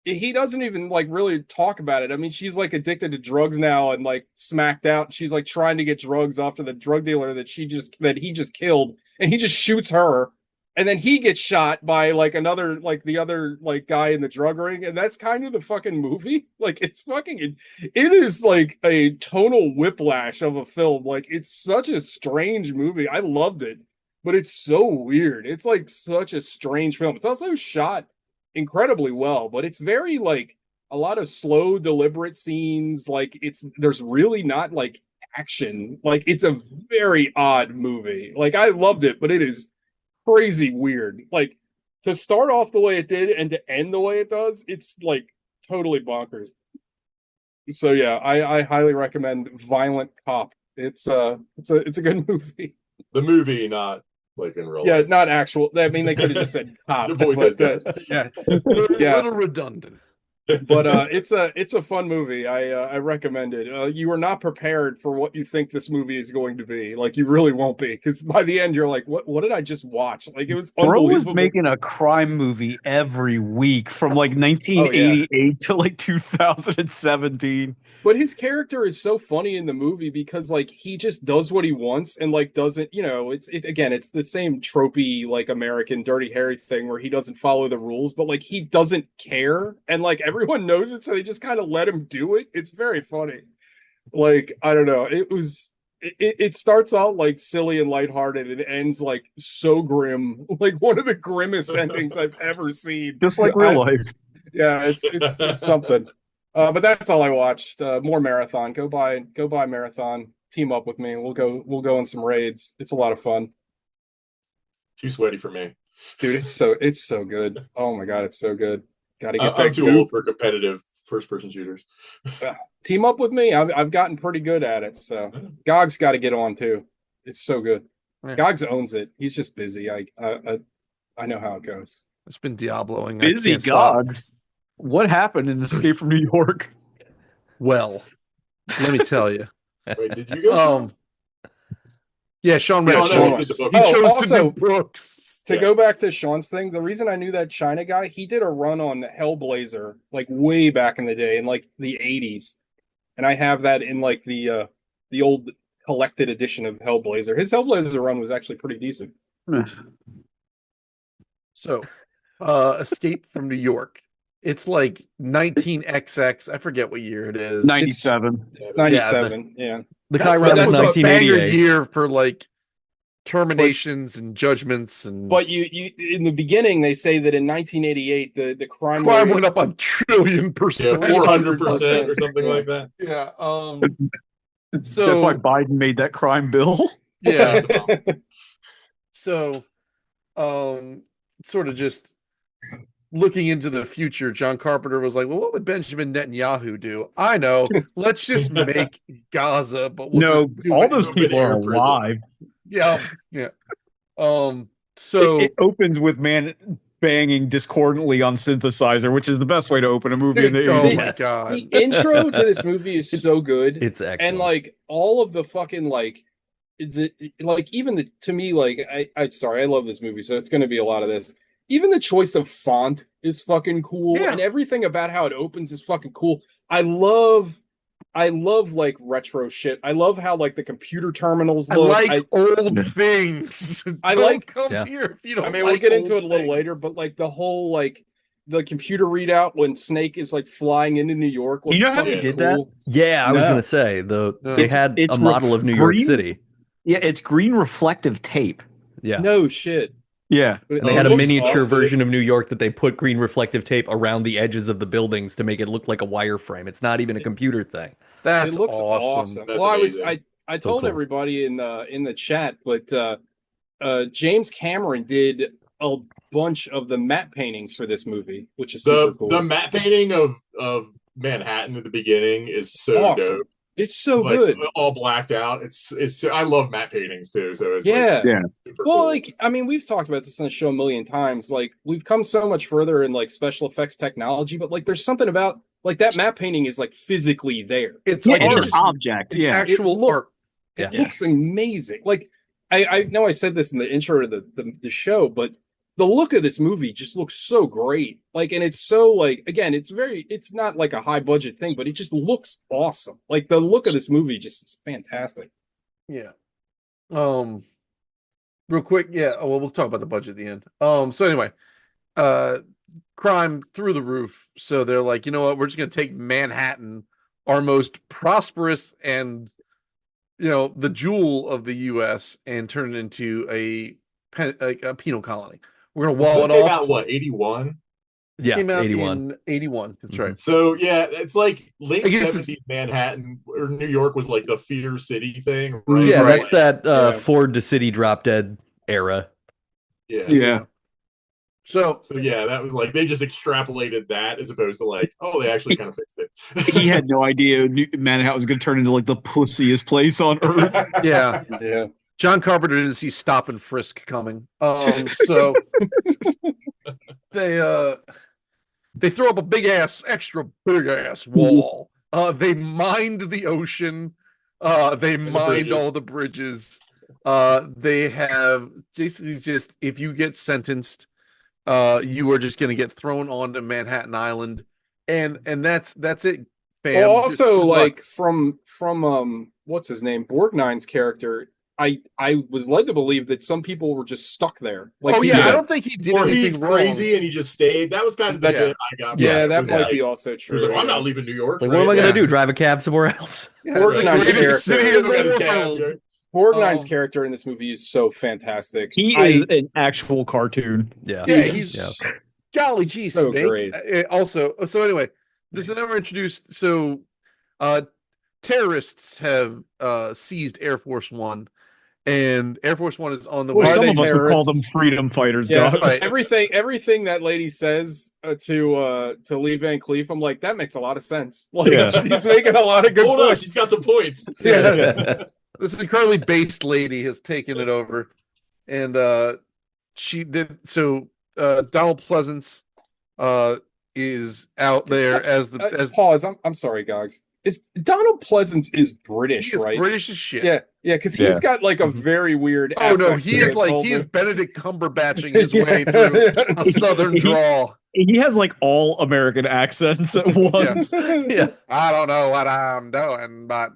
he doesn't even like really talk about it. I mean, she's like addicted to drugs now and like smacked out. She's like trying to get drugs off to the drug dealer that he just killed, and he just shoots her. And then he gets shot by like another, like the other like guy in the drug ring. And that's kind of the fucking movie. Like it's fucking, it is like a tonal whiplash of a film. Like it's such a strange movie. I loved it, but it's so weird. It's like such a strange film. It's also shot incredibly well, but it's very like a lot of slow, deliberate scenes. Like there's really not like action. Like it's a very odd movie. Like I loved it, but it is crazy weird. Like to start off the way it did and to end the way it does, it's like totally bonkers. So yeah, I highly recommend Violent Cop. It's a good movie. The movie, not like in real yeah, life. not actual. I mean, they could have just said cop. Avoid those guys. Yeah, A little redundant. but it's a fun movie. I recommend it. You are not prepared for what you think this movie is going to be. Like you really won't be, because by the end you're like, what did I just watch? Like it was Bro unbelievable. was making a crime movie every week from like 1988 to like 2017. But his character is so funny in the movie because like he just does what he wants and like doesn't, it's the same tropey like American Dirty Harry thing where he doesn't follow the rules, but like he doesn't care, and like everyone knows it, so they just kind of let him do it. It's very funny. Like I don't know, it starts out like silly and lighthearted and it ends like so grim, like one of the grimmest endings I've ever seen. Just like real life. Yeah, it's something. But that's all I watched. More Marathon. Go buy Marathon. Team up with me. We'll go on some raids. It's a lot of fun. Too sweaty for me, dude. It's so good. Oh my god, it's so good. Got to get I'm that. too old for competitive first-person shooters. Team up with me. I've gotten pretty good at it. So Gog's got to get on too. It's so good. Yeah. Gogs owns it. He's just busy. I know how it goes. It's been Diabloing. Busy Gogs. What happened in Escape from New York? Well, let me tell you. Wait, did you go? Yeah, Sean No, read. no, He he did the book. chose also, to do books. To go back to Sean's thing, the reason I knew that China guy, he did a run on Hellblazer like way back in the day in like the 80s. And I have that in like the old collected edition of Hellblazer. His Hellblazer run was actually pretty decent. So, Escape from New York. It's like 19XX. I forget what year it is. 97. 97. Yeah. The guy That ran was in a banger 1988. year for like terminations and judgments and. But you in the beginning they say that in 1988 the crime crime rate went up a trillion Yeah, percent. 400% or something like that. Yeah. So That's why Biden made that crime bill. yeah. So, sort of just looking into the future, John Carpenter was like, "Well, what would Benjamin Netanyahu do? I know. Let's just make Gaza, but we'll No, just do all it those in- people are air prison. alive. Yeah, yeah. So It opens with man banging discordantly on synthesizer, which is the best way to open a movie in the Dude, oh 80s. my This- God. The intro to this movie is so good. It's excellent. And like all of the fucking like the like even the to me like I'm sorry, I love this movie, so it's gonna be a lot of this. Even the choice of font is fucking cool, Yeah. and everything about how it opens is fucking cool. I love like retro shit. I love how like the computer terminals I look. like old things. I Don't like- come Yeah. here if you don't. I mean, we'll like get into old it a little later, things. but like the whole like the computer readout when Snake is like flying into New York. You know how they fucking did that? cool. Yeah, I was No. gonna say No. they had It's a model of New York green- City. Yeah, it's green reflective tape. Yeah. No shit. Yeah. But And they it had a looks miniature awesome. version of New York that they put green reflective tape around the edges of the buildings to make it look like a wireframe. It's not even a computer thing. That's It looks awesome. That's well, amazing. I So told cool. everybody in the chat, but James Cameron did a bunch of the matte paintings for this movie, which is super cool. The matte painting of Manhattan at the beginning is so Awesome. dope. It's so Like, good. all blacked out. It's I love matte paintings too. So it's Yeah. Yeah. super Well, cool. like, I mean, we've talked about this on the show a million times. Like, we've come so much further in like special effects technology, but like, there's something about like that matte painting is like physically there. It's Yeah, art. it's just- an object. It's Yeah. actual It look- art. It Yeah. looks amazing. Like, I know I said this in the intro to the show, but the look of this movie just looks so great. Like, and it's so like, again, it's not like a high budget thing, but it just looks awesome. Like the look of this movie just is fantastic. Yeah. Real quick, yeah. Oh, well, we'll talk about the budget at the end. So anyway, crime through the roof. So they're like, you know what? We're just gonna take Manhattan, our most prosperous and the jewel of the U.S., and turn it into a penal colony. We're gonna wall it This came off. out what 81. Yeah, Came out 81. in 81. That's right. So yeah, it's like late I guess it's- 70s Manhattan or New York was like the fear city thing, right? Yeah, Right. that's that Yeah. Ford to City Drop Dead era. Yeah. Yeah. So So yeah, that was like they just extrapolated that as opposed to like, oh, they actually kind of fixed it. He had no idea Manhattan was going to turn into like the pussiest place on earth. yeah, Yeah. John Carpenter didn't see Stop and Frisk coming. So they throw up a extra big ass wall. They mined the ocean. They mined bridges. all the bridges. They have basically just, if you get sentenced, you are just going to get thrown onto Manhattan Island, and that's it. Fam. Well, Just also good luck. like from what's his name, Borgnine's character. I was led to believe that some people were just stuck there. Like, oh he- yeah, I don't think he did Or anything he's wrong. crazy and he just stayed. That was kind of the That's- bit I got. from yeah, it. that Was might like- be also he was true. like, well, I'm yeah. not leaving New York. Like, what am I right? gonna Yeah. do? Drive a cab somewhere else? Yeah, it's the Borgnine's greatest character. city in Look at his the cab, world. yeah. Borgnine's Um, character in this movie is so fantastic. He I- is an actual cartoon. Yeah. Yeah, Dude, he's golly gee, So Snake. great. Also, so anyway, this is never introduced. So, terrorists have seized Air Force One, and Air Force One is on the Or way. Are some they of us would call terrorists? them freedom fighters. Yeah, dog. Right. everything that lady says to Lee Van Cleef, I'm like, that makes a lot of sense. Like, Yeah. she's making a lot of good Hold on, points. she's got some points. Yeah. This incredibly based lady has taken it over, and she did so. Donald Pleasance is out there as Pause. I'm sorry, guys. Is Donald Pleasance is British, he is right? British as shit. Yeah, because Yeah. he's got like a very weird. Oh no, affect he to is his like whole he is thing. Benedict Cumberbatching his way through a southern drawl. He has like all American accents at once. Yeah. I don't know what I'm doing, but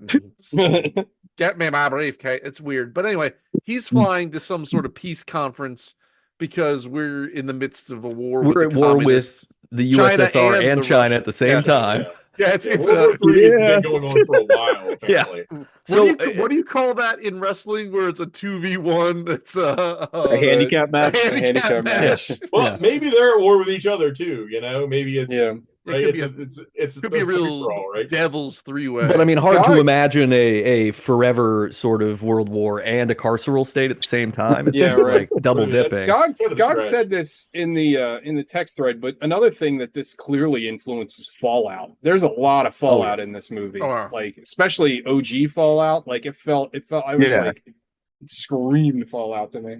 get me my briefcase. It's weird, but anyway, he's flying to some sort of peace conference because we're in the midst of a war. We're with at war with communists. the China USSR and and the China Russia- at the same Yeah. time. Yeah, it's World War III has yeah. been going on for a while. Yeah. Apparently. So what do you call that in wrestling where it's a 2v1? It's A handicap match. handicap handicap match. match. Well, Yeah. maybe they're at war with each other too. You know, maybe it's Yeah. Right? could be It's could be a free for real all, right? devil's three-way. But I mean, hard to God- imagine a forever sort of world war and a carceral state at the same time. It's Yeah, just right. like double Right, that's- dipping. Gog, kind of a Gog stretch. said this in the text thread, but another thing that this clearly influeed was Fallout. There's a lot of Fallout in this movie, Oh, wow. like especially OG Fallout. Like it felt. I was Yeah. like, it screamed Fallout to me.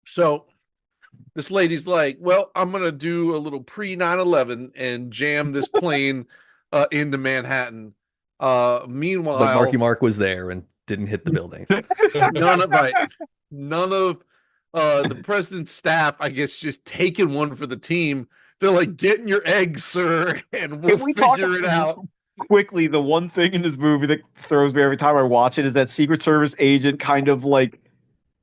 So this lady's like, well, I'm gonna do a little pre 9/11 and jam this plane into Manhattan. Meanwhile, But Marky Mark was there and didn't hit the buildings. none of the president's staff, I guess, just taking one for the team. They're like, get in your eggs, sir, and we'll Can we talk figure it out. quickly? The one thing in this movie that throws me every time I watch it is that Secret Service agent kind of like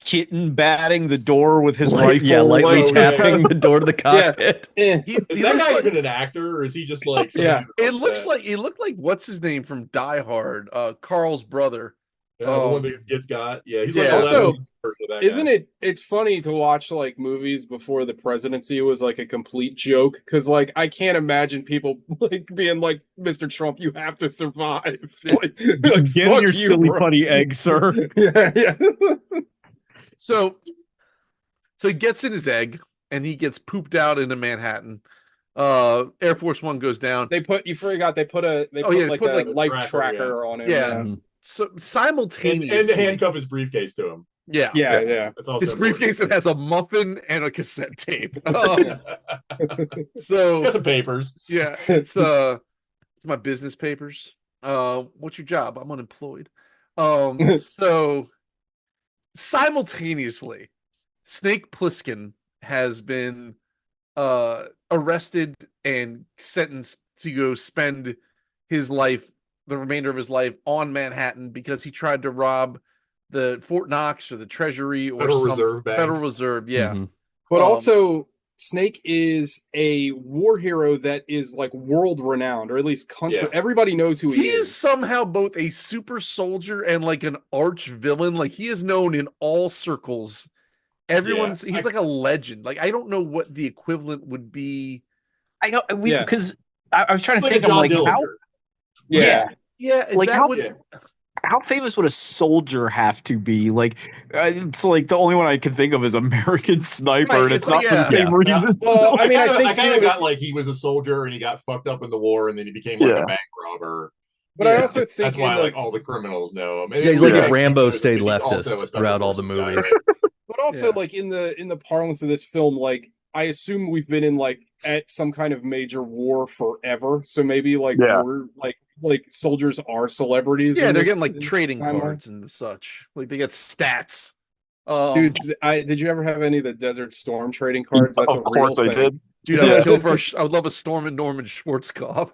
kitten batting the door with his rifle. Yeah, lightly like- tapping the door to the cockpit. Eh. He Is that looks guy like- even an actor, or is he just like? Yeah. somebody that's it looks upset? like he looked like what's his name from Die Hard, Carl's brother. Yeah, the one that gets got. Yeah, he's Yeah. like the Also, last version of that Isn't guy. it? It's funny to watch like movies before the presidency was like a complete joke because like I can't imagine people like being like, "Mr. Trump, you have to survive." like, Get in fuck your you, silly bro. putty egg, sir. yeah, yeah. So he gets in his egg and he gets pooped out into Manhattan. Air Force One goes down. They put you forgot they put a Oh, yeah, they like put, a like, a life tracker, tracker on it. Yeah. So And simultaneously, handcuff his briefcase to him. yeah, Yeah. That's also his briefcase that has a muffin and a cassette tape. So Got some papers. yeah, it's my business papers. What's your job? I'm unemployed. So simultaneously, Snake Plissken has been arrested and sentenced to go spend the remainder of his life on Manhattan because he tried to rob the Fort Knox or the Treasury or Federal some Reserve Bank. Federal Reserve. Yeah. Mhm. But Um, also, Snake is a war hero that is like world renowned, or at least country. Yeah. Everybody knows who He is somehow both a super soldier and like an arch villain. Like he is known in all circles. He's like a legend. Like I don't know what the equivalent would be. I know Yeah. because I was trying It's to like a think. I'm John like, Dillinger. Yeah. Yeah, is Like, that how- what- Yeah. how famous would a soldier have to be? Like, it's like the only one I can think of is American Sniper, Right, and it's it's not like- for the yeah. same reason. Well, I mean, I think kind of too- got like he was a soldier and he got fucked up in the war and then he became like Yeah. a bank robber. But I Yeah. also think That's why in, like all the criminals know him. And Yeah, he's it like really if makes Rambo sense stayed because he's also a leftist special throughout all the forces guy, movies. right? But also, Yeah. like in the parlance of this film, like I assume we've been in like at some kind of major war forever. So maybe like Yeah. we're like soldiers are celebrities. Yeah, in they're this- getting like in trading timeline. cards and such. Like they get stats. Dude, did you ever have any of the Desert Storm trading cards? That's of a course real I thing. did. Dude, I would Yeah. kill for I would love a Storm and Norman Schwarzkopf.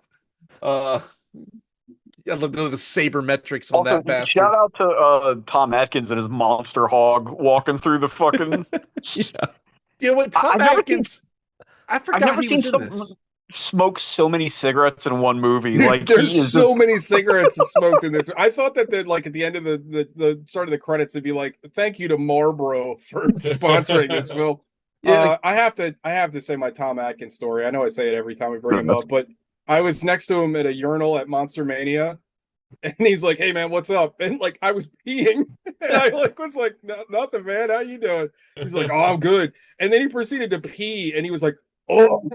I'd love to know the sabermetrics on Also, that bastard. shout out to Tom Atkins and his monster hog walking through the fucking. You know what? Tom I've never Atkins. I I've forgot never he seen was in someone this. smoke so many cigarettes in one movie. Like There's he is so many cigarettes smoked in this. I thought that like at the end of the start of the credits, it'd be like, "Thank you to Marlboro for sponsoring this film." Yeah, I have to say my Tom Atkins story. I know I say it every time we bring him up, but I was next to him at a urinal at Monster Mania, and he's like, "Hey man, what's up?" And like I was peeing, and I like was like, "Nothing, man. How you doing?" He's like, "Oh, I'm good." And then he proceeded to pee, and he was like, "Oh."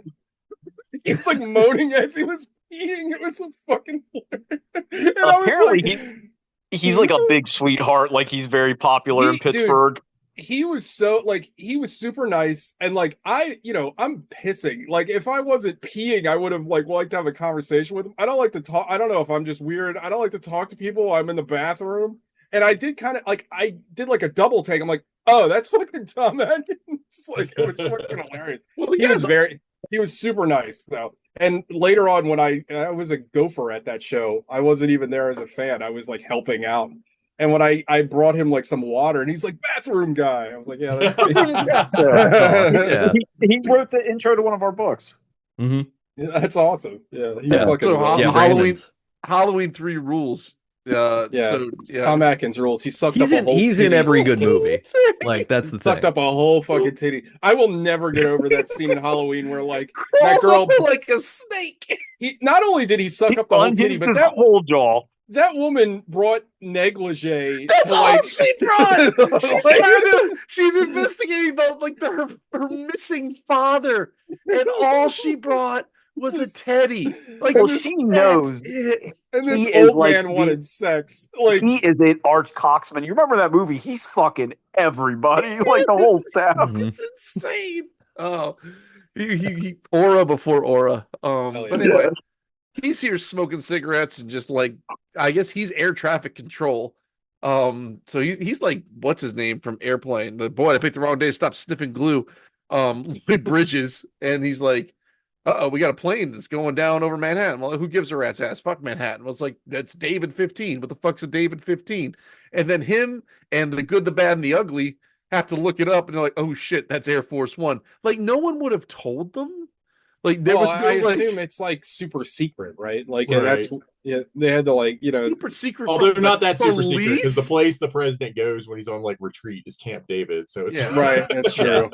He was like moaning as he was peeing. It was so fucking weird. And Apparently, I was like, he's like a big sweetheart. Like he's very popular in He- dude, Pittsburgh. he was so like he was super nice, and like I'm pissing. Like if I wasn't peeing, I would have like liked to have a conversation with him. I don't like to talk. I don't know if I'm just weird. I don't like to talk to people. I'm in the bathroom, and I did kind of like a double take. I'm like, oh, that's fucking Tom Atkins. Like it was fucking hilarious. well, He was super nice though. And later on, when I was a gopher at that show, I wasn't even there as a fan. I was like helping out. And when I brought him like some water, and he's like, "Bathroom guy." I was like, "Yeah, that's me." Yeah. He wrote the intro to one of our books. hmm That's awesome. Yeah, he Yeah. fucking So was. Yeah, Halloween- Brandon's. Halloween 3 rules. Yeah. So yeah, Tom Atkins rules. He sucked He's up a in whole he's in titty. every good movie. Like that's the Sucked thing. up a whole fucking titty. I will never get over that scene in Halloween where like that Rolls girl up like a snake. he not only did he suck He up the whole titty, unhinged but his that whole jaw. that woman brought negligee That's to all like she brought. She's like- trying to. She's investigating her missing father, and all she brought was a teddy. Like Well, this- she that's knows it. and he this is old like man the- wanted sex. Like he is an arch coxman. You remember that movie? He's fucking everybody, like the whole staff. Mhm. It's insane. Oh, he aura before aura. Hell But yeah. anyway, he's here smoking cigarettes and just like I guess he's air traffic control. So he's like what's his name from Airplane? The boy, I picked the wrong day to stop sniffing glue. Lloyd Bridges, and he's like, "Uh-oh, we got a plane that's going down over Manhattan." Well, who gives a rat's ass? Fuck Manhattan. Well, it's like that's David 15. What the fuck's a David 15? And then him and the good, the bad, and the ugly have to look it up, and they're like, "Oh shit, that's Air Force One." Like no one would have told them. Like there well, was no I like assume it's like super secret, right? Like Right. that's they had to like super secret. Although from not the that super secret, because the police? place the president goes when he's on like retreat is Camp David. So it's Yeah. right. That's true.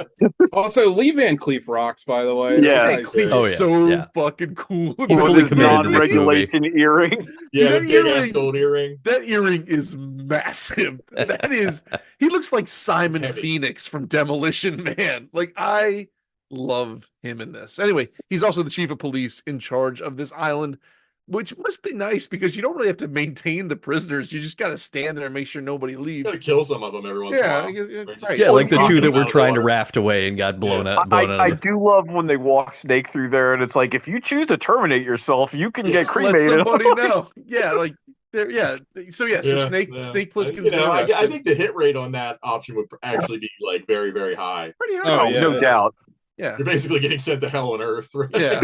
Also, Lee Van Cleef rocks, by the way. Yeah. That Hey, guy's Cleve's Oh, yeah, so yeah. fucking cool. He's With fully his committed to this movie. non-regulation earring. yeah, That the big ass earring- gold earring. That earring is massive. That is, he looks like Simon Heavy. Phoenix from Demolition Man. Like, I love him in this. Anyway, he's also the chief of police in charge of this island, which must be nice because you don't really have to maintain the prisoners. You just got to stand there and make sure nobody leaves. Gotta kill some of them every once in a Yeah, while. I guess, yeah, Or just right. Yeah, like the knocking two that them were out of the trying to water. raft away and got blown Yeah. out. Blown out I of the- do love when they walk Snake through there, and it's like if you choose to terminate yourself, you can get Just let cremated. somebody know. Yeah, like there. Yeah. So yeah. So Yeah, Snake yeah. Plissken's You know, been I arrested. think the hit rate on that option would actually be like very, very high. pretty high. Oh, Oh, yeah. no doubt. Yeah. You're basically getting sent to hell on earth. Right? Yeah.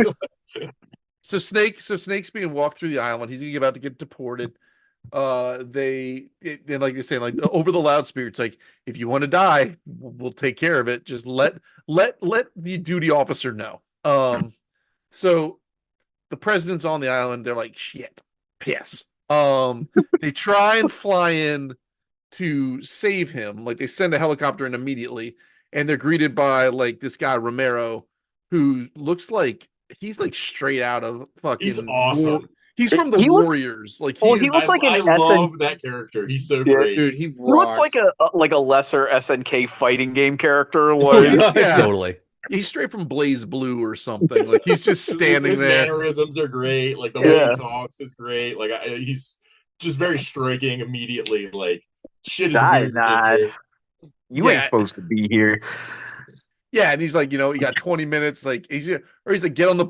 So Snake's being walked through the island. He's about to get deported. And like they say, like over the loudspeaker, it's like if you want to die, we'll take care of it. Just let the duty officer know. So the president's on the island. They're like, shit, piss. They try and fly in to save him. Like they send a helicopter in immediately, and they're greeted by like this guy Romero, who looks like he's like straight out of fucking. He's awesome. He's from the He looks- Warriors. Like Well, he he is- looks like I an SN love that character. He's so Yeah, great. dude, he He looks rocks. like a lesser SNK fighting game character. Oh, Like, yeah. yeah. Totally. he's straight from Blaze Blue or something. Like he's just standing his there. mannerisms are great. Like the way Yeah. he talks is great. Like he's just very striking immediately. Like shit is Die, weird. nah. you Yeah. ain't supposed to be here. Yeah, and he's like, you got 20 minutes. Like he's like, get on the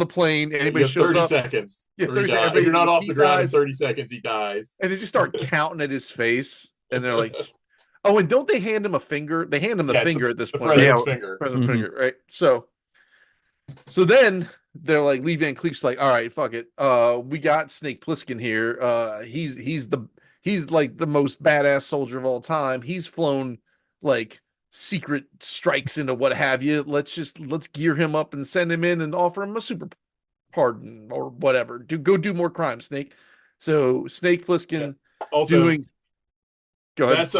plane. You Anybody have shows 30 up, seconds. Yeah, or he 30 dies. seconds. If you're not off He the ground in dies. 30 seconds, he dies. and they just start counting at his face. And they're like, oh, and don't they hand him a finger? They hand him the Yeah, it's finger at this The point. president's Yeah. finger. President Mhm. finger, right? So then they're like, Lee Van Cleef's like, all right, fuck it. We got Snake Plissken here. He's like the most badass soldier of all time. He's flown like secret strikes into what have you. Let's gear him up and send him in and offer him a super pardon or whatever. Go do more crime, Snake. So Snake Plissken Also, doing. Go ahead. that's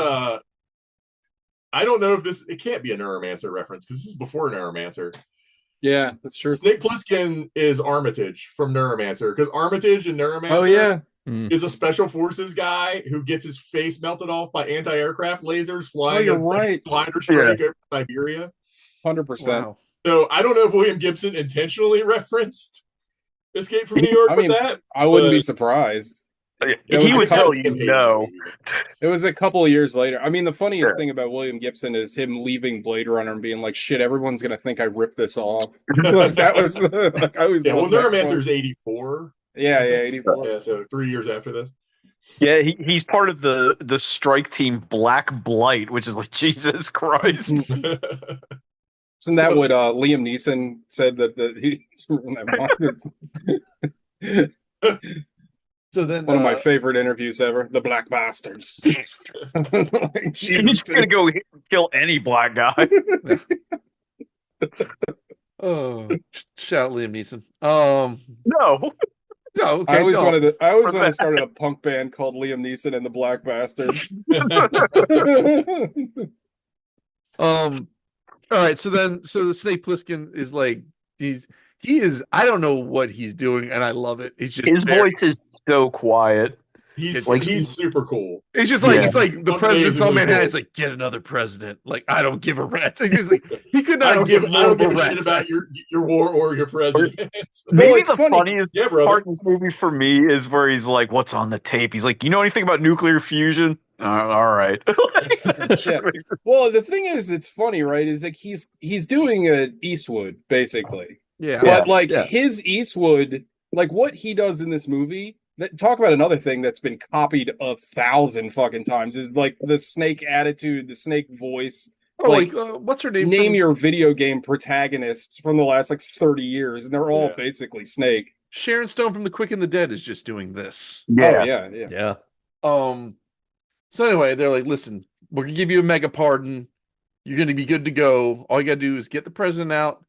I don't know if it can't be a Neuromancer reference because this is before Neuromancer. Yeah, that's true. Snake Plissken is Armitage from Neuromancer because Armitage in Neuromancer Oh yeah, is a special forces guy who gets his face melted off by anti-aircraft lasers flying you're a, like, right. glider strike over Siberia. 100%. Wow. So I don't know if William Gibson intentionally referenced Escape from New York I with mean, that. I wouldn't be But- surprised. It He was would a couple- tell you no. It was a couple of years later. I mean, the funniest Yeah. thing about William Gibson is him leaving Blade Runner and being like, "Shit, everyone's gonna think I ripped this off." Like, that was like I was. Yeah, well, Neuromancer's 84. Yeah, 84. Yeah, so 3 years after this. Yeah, he's part of the strike team Black Blight, which is like Jesus Christ. Isn't that what Liam Neeson said that he? So then One of my favorite interviews ever. The Black Bastards. Like, Jesus, He's gonna go kill any black guy. oh, shout out Liam Neeson. No. No, okay, I always don't. wanted to start a punk band called Liam Neeson and the Black Bastards. All right, so the Snake Plissken is like he is I don't know what he's doing, and I love it. It's just His voice is so quiet. He's Like, he's super cool. It's just like Yeah. it's like the president's on Amazingly Manhattan. cool. It's like get another president. Like I don't give a rat's. It's just like he could I not don't give give, more I don't of a give a shit rat's. about your war or your president. Maybe it's the funny. funniest Yeah, brother. part of this movie for me is where he's like, "What's on the tape?" He's like, "You know anything about nuclear fusion?" All right. Like, that shit Yeah. makes it- Well, the thing is, it's funny, right? Is like he's doing a Eastwood basically, Yeah. but like yeah. his Eastwood, like what he does in this movie. Talk about another thing that's been copied 1,000 fucking times is like the Snake attitude, the Snake voice. Oh, like, what's her name? Name from your video game protagonists from the last like 30 years, and they're all Yeah. basically Snake. Sharon Stone from The Quick and the Dead is just doing this. Oh Yeah. yeah. Yeah. So anyway, they're like, listen, we're gonna give you a mega pardon. You're gonna be good to go. All you gotta do is get the president out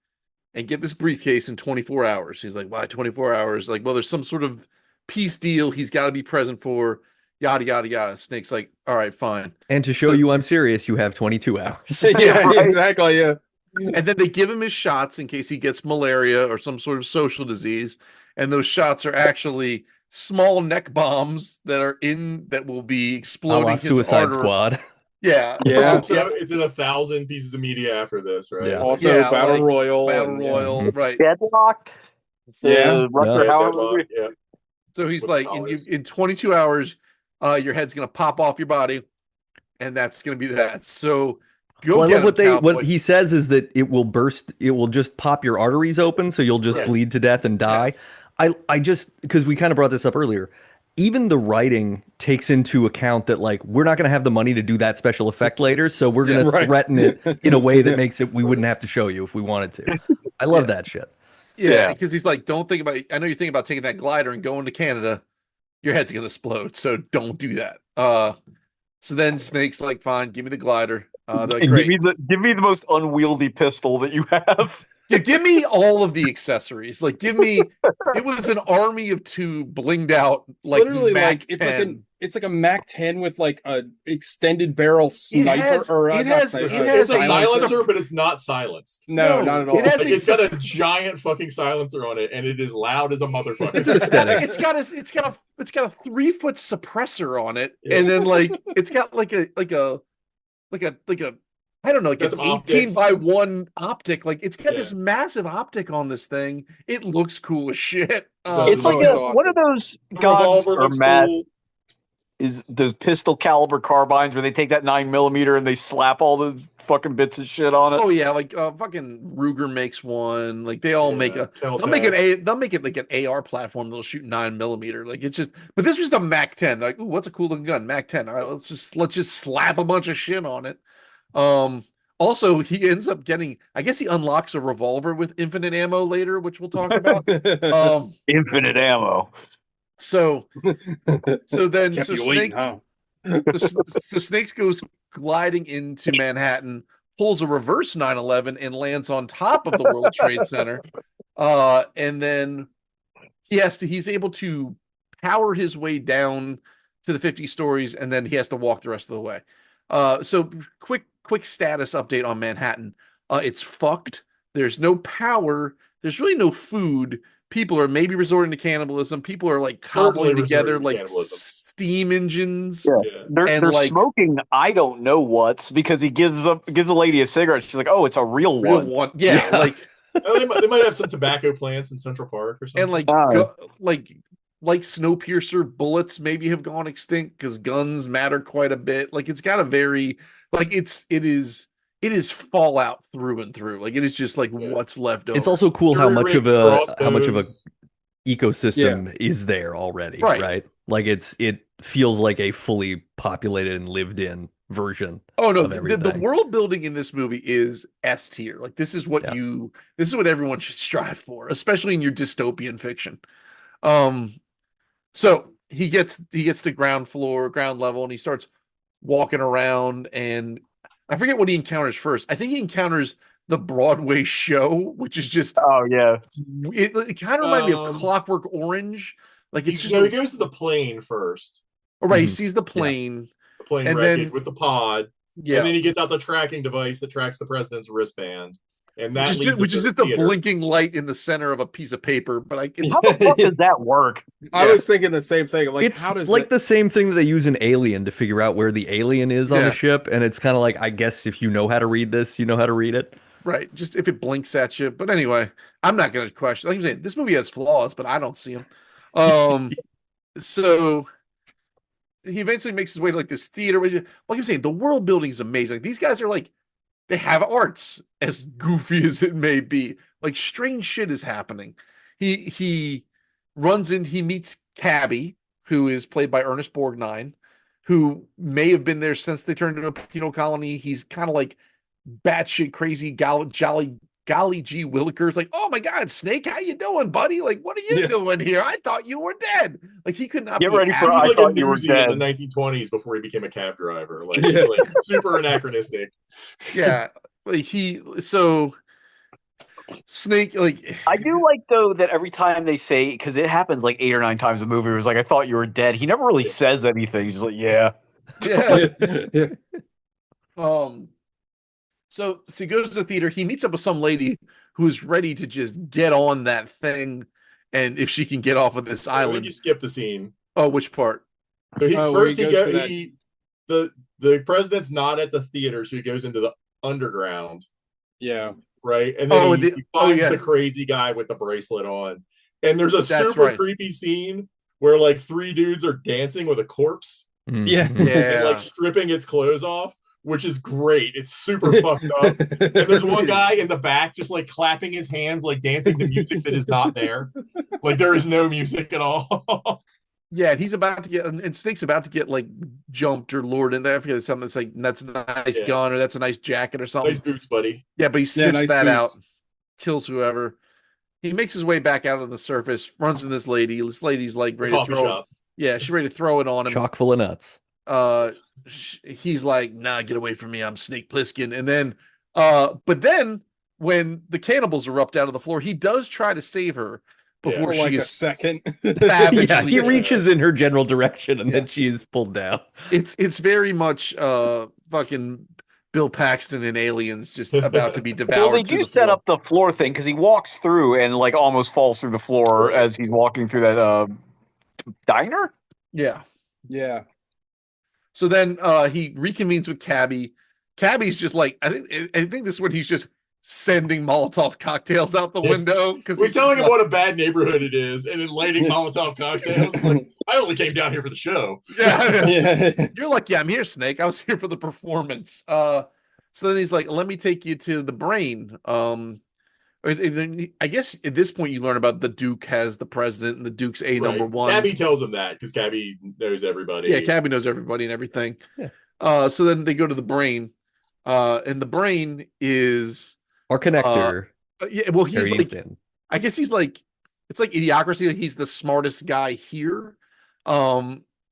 and get this briefcase in 24 hours. He's like, why 24 hours? Like, well, there's some sort of peace deal he's got to be present for. Yada yada yada. Snake's like, all right, fine. And to show So- you I'm serious, you have 22 hours. Yeah, Right. exactly. Yeah. And then they give him his shots in case he gets malaria or some sort of social disease. And those shots are actually small neck bombs that will be A exploding la his Suicide artery. Squad. Yeah. Yeah. So it's in 1,000 pieces of media after this, right? Yeah. Also, Yeah, Battle like, Royal. Battle and, Royal, Mhm. right? Deadlocked. Yeah. The Rutger Yeah. Hauer Deadlock, movie. yeah. So he's With like, dollars. in 22 hours, your head's gonna pop off your body, and that's gonna be that. So go Well, I get love him, what cowboy. he says is that it will burst, it will just pop your arteries open, so you'll just Right. bleed to death and die. I just because we kind of brought this up earlier. Even the writing takes into account that like we're not going to have the money to do that special effect later, so we're going to Right. threaten it in a way that makes it we wouldn't have to show you if we wanted to. I love Yeah. that shit. Yeah, Yeah. because he's like, don't think about. I know you're thinking about taking that glider and going to Canada. Your head's gonna explode, so don't do that. So then Snake's like, fine, give me the glider. They're like, And great. give me the most unwieldy pistol that you have. Yeah, give me all of the accessories. Like, give me. It was an army of two blinged out, It's like literally Mac like 10. it's like a Mac 10 with like a extended barrel sniper has- or it not has- sniper, it has It's a silencer. silencer, but it's not silenced. No, No, not at all. it has Like, a it's got a giant fucking silencer on it, and it is loud as a motherfucker. It's aesthetic. It's got a 3-foot suppressor on it, Yeah. and then like it's got like a I don't know, like Got an some 18 optics. by 1 optic. Like it's got Yeah. this massive optic on this thing. It looks cool as shit. It's Oh, like it's one of those The gods revolver or looks Matt cool. is those pistol caliber carbines where they take that 9mm and they slap all the fucking bits of shit on it. Oh yeah, like fucking Ruger makes one. Like they all make Yeah, a they'll make Kel-Tec. it like an AR platform that'll shoot 9mm. Like it's just but this was a Mac 10. Like, ooh, what's a cool looking gun? Mac 10. All right, let's just slap a bunch of shit on it. Also he ends up getting I guess he unlocks a revolver with infinite ammo later, which we'll talk about. Infinite ammo. So then Kept so you waiting, Snake huh? so Snakes goes gliding into Manhattan, pulls a reverse 9/11 and lands on top of the World Trade Center. And then he's able to power his way down to the 50 stories, and then he has to walk the rest of the way. So quick status update on Manhattan. It's fucked. There's no power. There's really no food. People are maybe resorting to cannibalism. People are like cobbling Certainly together resorting to like cannibalism. steam engines. Yeah. Yeah. They're like- smoking I don't know what's because he gives a lady a cigarette. She's like, "Oh, it's a real Real one." one. Yeah, Yeah. like Oh, they might have some tobacco plants in Central Park or something. and like Oh. like Snowpiercer, bullets maybe have gone extinct because guns matter quite a bit. Like it's got a very like it is Fallout through and through. Like it is just like Yeah. what's left over. It's also cool how much of Jury-rigged a crossbows. ecosystem is there already, Right. right? Like it feels like a fully populated and lived in version. Oh no, of the everything. world building in this movie is S tier. Like this is what Yeah. this is what everyone should strive for, especially in your dystopian fiction. So he gets to ground level, and he starts walking around, and I forget what he encounters first. I think he encounters the Broadway show, which is just Oh yeah. it kind of reminded me of Um, Clockwork Orange, Like it's just he goes to the plane first, right. He Mhm. sees the plane, the plane And wreckage then- with the pod, yeah, and then he gets out the tracking device that tracks the president's wristband, and that leads him which to is the just a theater. blinking light in the center of a piece of paper. But it's, How the fuck does that work? I Yeah. was thinking the same thing. Like, It's how does like it? the same thing that they use in Alien to figure out where the alien is on Yeah. the ship, and it's kind of like, I guess if you know how to read this, you know how to read it. right. Just if it blinks at you. But anyway, I'm not going to question. Like I'm saying, this movie has flaws, but I don't see them. So he eventually makes his way to like this theater. Like I'm saying, the world building is amazing. Like, these guys are like, they have arts, as goofy as it may be. Like, strange shit is happening. He runs in, he meets Cabby, who is played by Ernest Borgnine, who may have been there since they turned into a penal colony. He's kind of like batshit crazy, golly gee Willikers, like, oh my god, Snake, how you doing, buddy? Like, what are you Yeah. doing here? I thought you were dead. Like, he could not Get be ready for He happy. was I like a thought you were newsie in the dead. 1920s before he became a cab driver. Like, Yeah. he's like super anachronistic. Yeah, like so Snake, like, I do like though that every time they say, because it happens like 8 or 9 times in the movie, it was like, I thought you were dead. He never really says anything. He's like, yeah. yeah. Yeah. So he goes to the theater. He meets up with some lady who's ready to just get on that thing, and if she can get off of this I think island. you skipped the scene. Oh, which part? So he Oh, first where he he goes go, to that- the president's not at the theater, so he goes into the underground, Yeah. right? And then Oh, he finds yeah. the crazy guy with the bracelet on. And there's a That's super right. creepy scene where like 3 dudes are dancing with a corpse Yeah. and Yeah. like stripping its clothes off, which is great. It's super fucked up. And there's one guy in the back just like clapping his hands, like dancing to music that is not there. Like there is no music at all. Yeah, and he's about to get, and Snake's about to get like jumped or lured in there. I forget something that's like, that's a nice Yeah. gun or that's a nice jacket or something. Nice boots, buddy. Yeah, but he sniffs nice that out, boots. kills whoever. He makes his way back out on the surface, runs into this lady. This lady's like The ready to coffee throw. shop. Yeah, she's ready to throw it on him. Chock full of nuts. He's like, nah, get away from me. I'm Snake Plissken. And then, but then when the cannibals erupt out of the floor, he does try to save her before For she like a is second. savagely. Yeah, he reaches in her general direction and Yeah. then she is pulled down. It's very much fucking Bill Paxton and Aliens just about to be devoured. Well, they through do the set floor. up the floor thing because he walks through and like almost falls through the floor Right. as he's walking through that diner. Yeah. Yeah. So then he reconvenes with Cabby. Cabby's just like, I think this is when he's just sending Molotov cocktails out the window because We're telling him what a bad neighborhood it is, and then lighting Molotov cocktails. Like, I only came down here for the show. Yeah. Yeah. You're like, yeah, I'm here, Snake. I was here for the performance. So then he's like, let me take you to the brain. I guess at this point you learn about the Duke has the president and the Duke's number one. Cabby tells him that because Cabby knows everybody. Yeah, Cabby knows everybody and everything. Yeah. So then they go to the brain. And the brain is Our connector, yeah, well, he's Harry like, Dean Stanton. I guess he's like, it's like Idiocracy. Like he's the smartest guy here.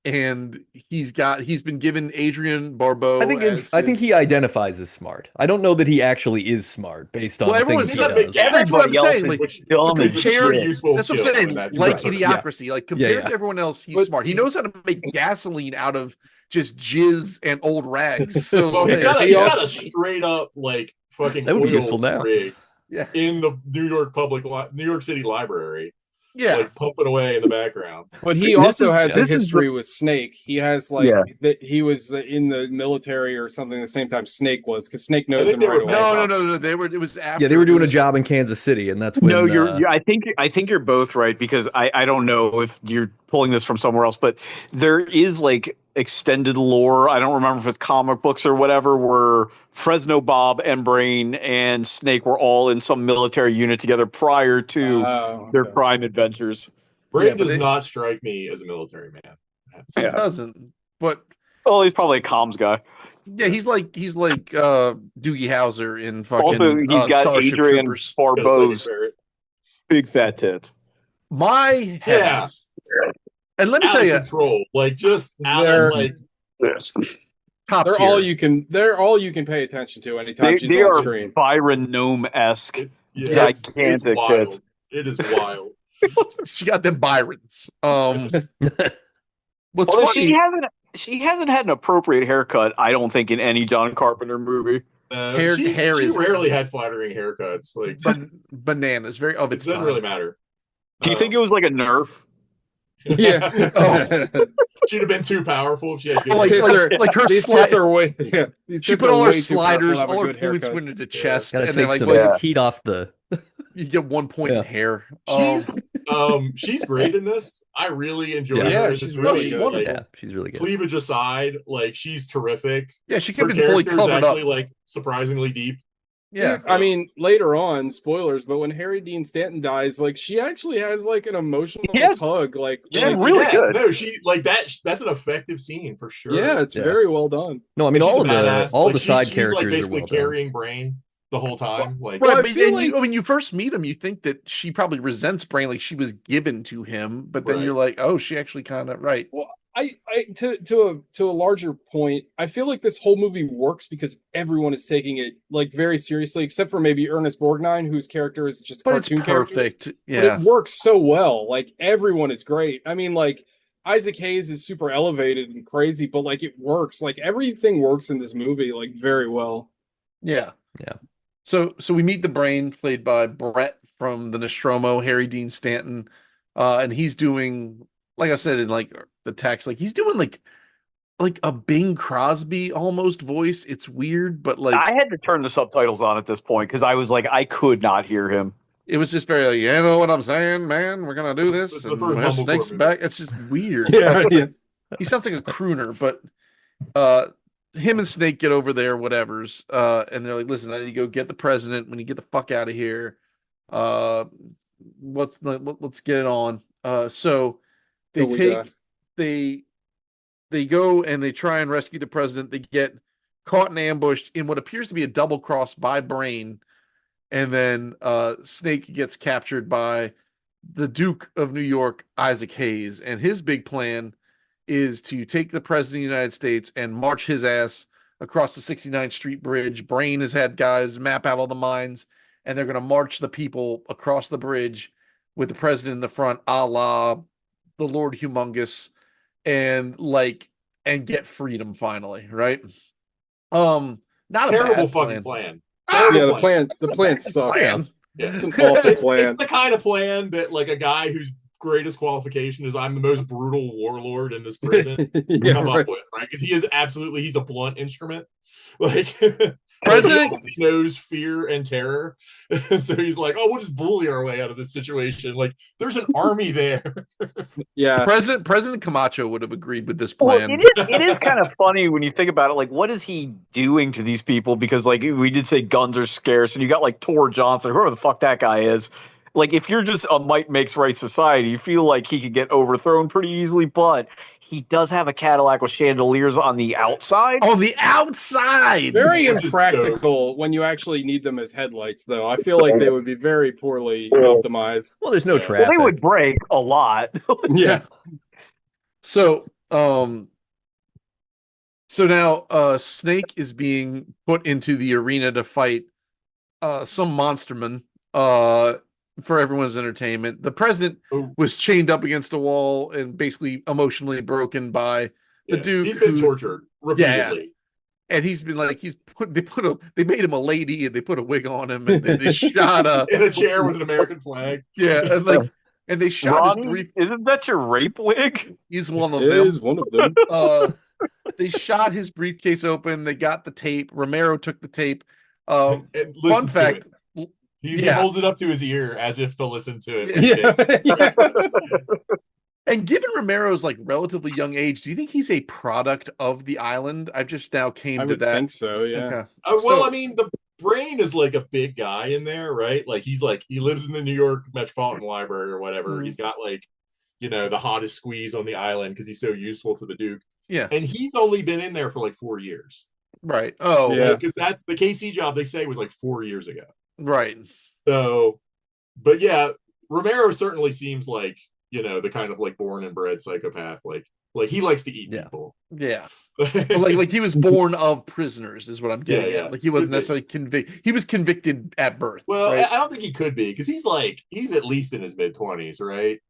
And he's been given Adrian Barbeau. I think he identifies as smart. I don't know that he actually is smart based on Well, the everyone's things he not big does. gap. That's what I'm Everybody else saying. is Like, which dumb which as is a very shit. useful that's what I'm skill saying. in that Like show. Idiocracy, like compared yeah. to everyone else, he's But- smart. He knows how to make gasoline out of just jizz and old rags. So Well, he's like, got He a also- straight up like fucking That would be oil useful now. rig yeah, in the New York City Library, yeah. like pumping away in the background. But he This also is- has a this is history with Snake. He has like Yeah. that he was in the military or something at the same time Snake was because Snake knows think him they right were away. No. They were. It was after. Yeah, they were doing it a was- job in Kansas City, and that's when. No, I think you're both right because I don't know if you're pulling this from somewhere else, but there is like extended lore. I don't remember if it's comic books or whatever, where Fresno Bob and Brain and Snake were all in some military unit together prior to Oh, their okay. prime adventures. Brain Yeah, but does they- not strike me as a military man. It Yeah. doesn't. But Oh, he's probably a comms guy. yeah, he's like Doogie Howser in fucking. Also, he's got Starship Adrian Troopers. Barbeau's Barrett. big fat tits. My Yeah, heavens. And let me out tell of you, control. Like just out They're- of like top They're tier. all you can. They're all you can pay attention to anytime she's They on are screen. Byron Gnome esque. it's Gigantic wild. tits. It is wild. She got them Byrons. What's Although funny? she hasn't had an appropriate haircut, I don't think, in any John Carpenter movie. Hair she is rarely had flattering haircuts. Like bananas, very of it its doesn't time. really matter. Do you think it was like a nerf? Yeah. Oh. She'd have been too powerful if she had good Like, Tits are- like her These slide, tits are way. Yeah, these she tits put are all her way too powerful sliders, to have a all her good points haircut. went into chest, Gotta and take then like some when Yeah. heat off the. you get 1 point in Yeah. hair. She's great in this. I really enjoy Yeah. her Yeah, in this she's movie. really she's good. wonderful. Yeah, she's really good. Cleavage aside, like she's terrific. Yeah, she could Her have been fully character's covered actually up. like surprisingly deep. Yeah, Dude, I mean, later on, spoilers, but when Harry Dean Stanton dies, like she actually has like an emotional Yeah. tug. Like, She's like, really good. No, she like that. That's an effective scene for sure. yeah, it's Yeah. very well done. No, I mean She's all a of the badass. all Like, the side she's characters like are basically well done. carrying Brain the whole time. Like, right. Well, I But feel then like- when you first meet him, you think that she probably resents Brain, like she was given to him. But then Right. you're like, oh, she actually kind of right. Well, I to a larger point, I feel like this whole movie works because everyone is taking it like very seriously, except for maybe Ernest Borgnine, whose character is just a But it's cartoon character. perfect. But Yeah. it works so well. Like everyone is great. I mean, like Isaac Hayes is super elevated and crazy, but like it works. Like everything works in this movie like very well. Yeah. Yeah. So we meet the Brain, played by Brett from the Nostromo, Harry Dean Stanton. And he's doing, like I said in like the text, like he's doing like a Bing Crosby almost voice. It's weird, but like I had to turn the subtitles on at this point because I was like, I could not hear him. it was just very like, you know what I'm saying, man? We're gonna do this. This is the And first we'll have Mumblecore Snake's movie. back. It's just weird. Yeah. He sounds like a crooner, but him and Snake get over there, whatever's, and they're like, listen, I need to go get the president. When you get the fuck out of here, let's get it on. So they Here we take go. they go and they try and rescue the president. They get caught and ambushed in what appears to be a double cross by Brain, and then Snake gets captured by the Duke of New York, Isaac Hayes, and his big plan is to take the president of the United States and march his ass across the 69th Street Bridge. Brain has had guys map out all the mines, and they're going to march the people across the bridge with the president in the front, a la the Lord Humongous, and get freedom finally, right? Not a terrible bad fucking plan. plan. Yeah, the plan sucks. Plan. Yeah. It's an awful plan. It's the kind of plan that like a guy whose greatest qualification is I'm the most brutal warlord in this prison Yeah, come right. up with, right? Because he's a blunt instrument. Like President- he only knows fear and terror. So he's like, oh, we'll just bully our way out of this situation. Like there's an army there. Yeah. President Camacho would have agreed with this Well, plan. it is kind of funny when you think about it. Like, what is he doing to these people? Because, like, we did say guns are scarce, and you got like Tor Johnson, whoever the fuck that guy is. Like, if you're just a might makes right society, you feel like he could get overthrown pretty easily. But he does have a Cadillac with chandeliers on the outside. On the outside. Very Which is impractical when you actually need them as headlights, though. I feel like they would be very poorly optimized. Well, there's no Yeah. Well, traffic. they would break a lot. Yeah. So now Snake is being put into the arena to fight some monsterman for everyone's entertainment. The president Oh. was chained up against a wall and basically emotionally broken by the Yeah. Duke. He's been who- tortured repeatedly. and he's been like they made him a lady and they put a wig on him and they shot In a chair with an American flag. and they shot his Ronnie, brief. isn't that your rape wig? He's one of It them. is one of them. They shot his briefcase open. They got the tape. Romero took the tape. And Fun listens to fact. it. He Yeah. holds it up to his ear as if to listen to it. Yeah. And given Romero's like relatively young age, do you think he's a product of the island? I've just now came I to would that. think so, yeah. Okay. Well, So- I mean, the Brain is like a big guy in there, right? Like he lives in the New York Metropolitan Library or whatever. Mhm. He's got like, the hottest squeeze on the island because he's so useful to the Duke. Yeah. And he's only been in there for like 4 years. Right. Oh, Yeah. Because that's the KC job they say was like 4 years ago. right. So, but yeah, Romero certainly seems like, the kind of like born and bred psychopath. Like he likes to eat Yeah. people. Yeah. But like he was born of prisoners is what I'm getting Yeah, at. Like he wasn't could be. necessarily convicted. He was convicted at birth. Well, right? I don't think he could be because he's at least in his mid-20s, right?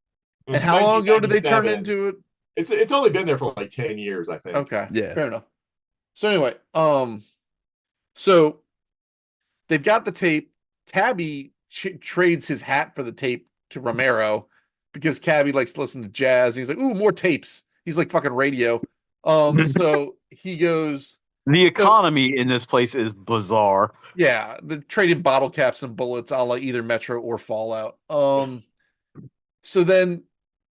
And how long ago did they turn 1997. into it? It's only been there for like 10 years, I think. Okay. Yeah. Fair enough. So anyway, so they've got the tape. Cabby trades his hat for the tape to Romero because Cabby likes to listen to jazz. He's like, ooh, more tapes. He's like fucking radio. So he goes, The economy in this place is bizarre. yeah, the trading bottle caps and bullets, a la either Metro or Fallout. So then